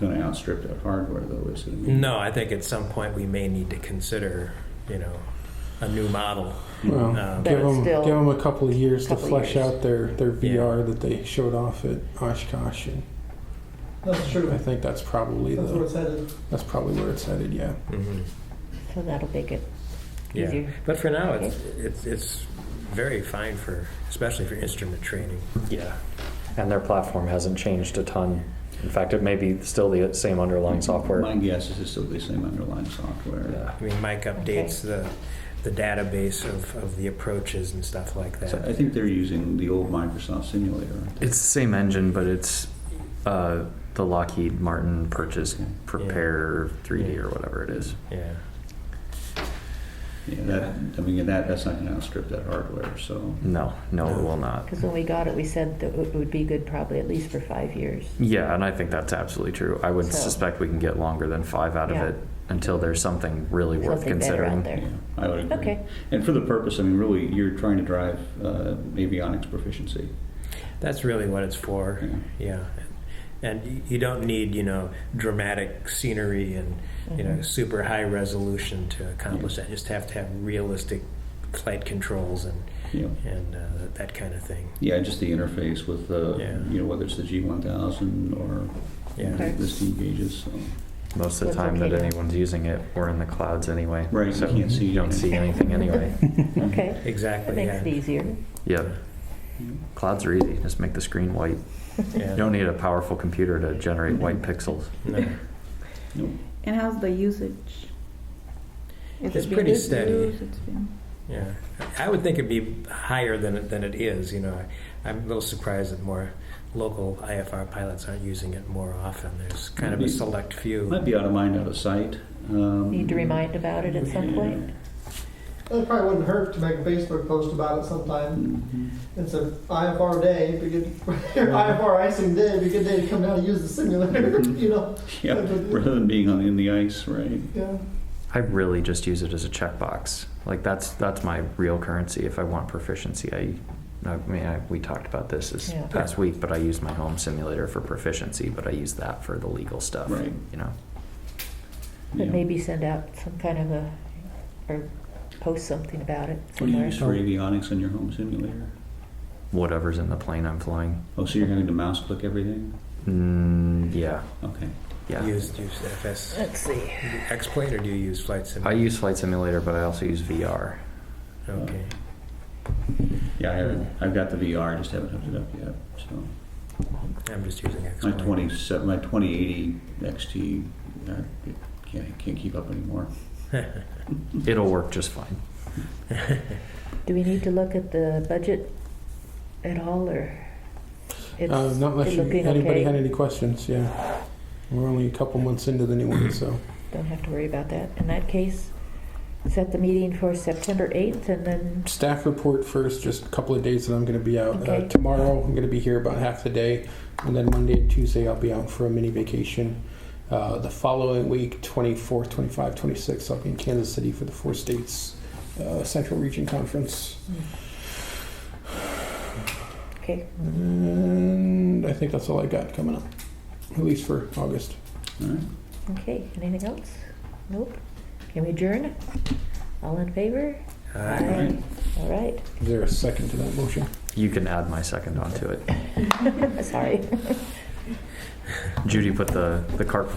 going to outstrip that hardware, though, is it? No, I think at some point we may need to consider, a new model. Well, But give it's them still a couple of years to couple flesh years. out their VR that they showed off at Oshkosh, and That's true. I think that's probably That's where it's headed. where it's headed. Yeah. Mm-hmm. So that'll make it Yeah, easier. but for now, it's very fine especially for instrument training. Yeah. And their platform hasn't changed a ton. In fact, it may be still the same underlying software. My guess is it's still the same underlying software. Yeah. I mean, Mike updates the database of the approaches and stuff like that. So I think they're using the old Microsoft simulator. Aren't they? It's the same engine, but it's the Lockheed Martin Purchase Prepare 3D or whatever it is. Yeah. Yeah, that's not going to outstrip that hardware. So No, it will not. Because when we got it, we said that it would be good probably at least for 5 years. Yeah, and I think that's absolutely true. I would So- suspect we can get longer than 5 out of Yeah. it until there's something really worth Something better out considering. there. yeah, I would agree. Okay. And for the purpose, I mean, really, you're trying to drive avionics proficiency. That's really what it's for. Yeah. And you don't need, dramatic scenery and, super high resolution to accomplish that. You just have to have realistic flight controls and Yeah. that kind of thing. Yeah, just the interface with whether it's the G1000 or Yeah. the steam gauges. So. Most of the That's time that okay. anyone's using it, we're in the clouds anyway. Right, you So can't see you don't see anything anyway. Okay. Exactly. That makes it easier. Yeah. Clouds are easy. Just make the screen white. Yeah. You don't need a powerful computer to generate white pixels. No. Nope. And how's the usage? Is It's it being pretty used? steady. It's been- Yeah, I would think it'd be higher than it is. I'm a little surprised that more local IFR pilots aren't using it more often. There's kind of a select few. Might be out of mind, out of sight. Need to remind about it at some point. It probably wouldn't hurt to make a Facebook post about it sometime. Mhm. It's a IFR day, IFR icing day, be a good day to come down and use the simulator, Yeah, rather than being in the ice, right? Yeah. I really just use it as a checkbox. Like that's my real currency. If I want proficiency, we talked about this this Yeah. past week, but I use my home simulator for proficiency, but I use that for the legal stuff. Right. But Yeah. maybe send out some kind of or post something about it What do you somewhere. use for avionics on your home simulator? Whatever's in the plane I'm flying. Oh, so you're having to mouse click everything? Yeah. Okay. Yeah. Use FS Let's see. X-Plane, or do you use Flight I Simulator? use Flight Simulator, but I also use VR. Okay. Yeah, I've got the VR, just haven't hooked it up yet. So I'm just using my X-Plane. 2080 XT can't keep up anymore. It'll work just fine. Do we need to look at the budget at all, or it's Not unless looking anybody okay? had any questions. Yeah, we're only a couple months into the new one, so. Don't have to worry about that. In that case, set the meeting for September 8th, and then Staff report first, just a couple of days that I'm going to be out. Okay. Tomorrow I'm going to be here about half the day, and then Monday and Tuesday I'll be out for a mini vacation. The following week, 24th, 25th, 26th, I'll be in Kansas City for the 4 States Central Region Conference. okay. And I think that's all I got coming up, at least for August. All right. Okay. Anything else? Nope. Can we adjourn? All in favor? Aye. All right. Is there a second to that motion? You can add my second onto it. Sorry. Judy put the cart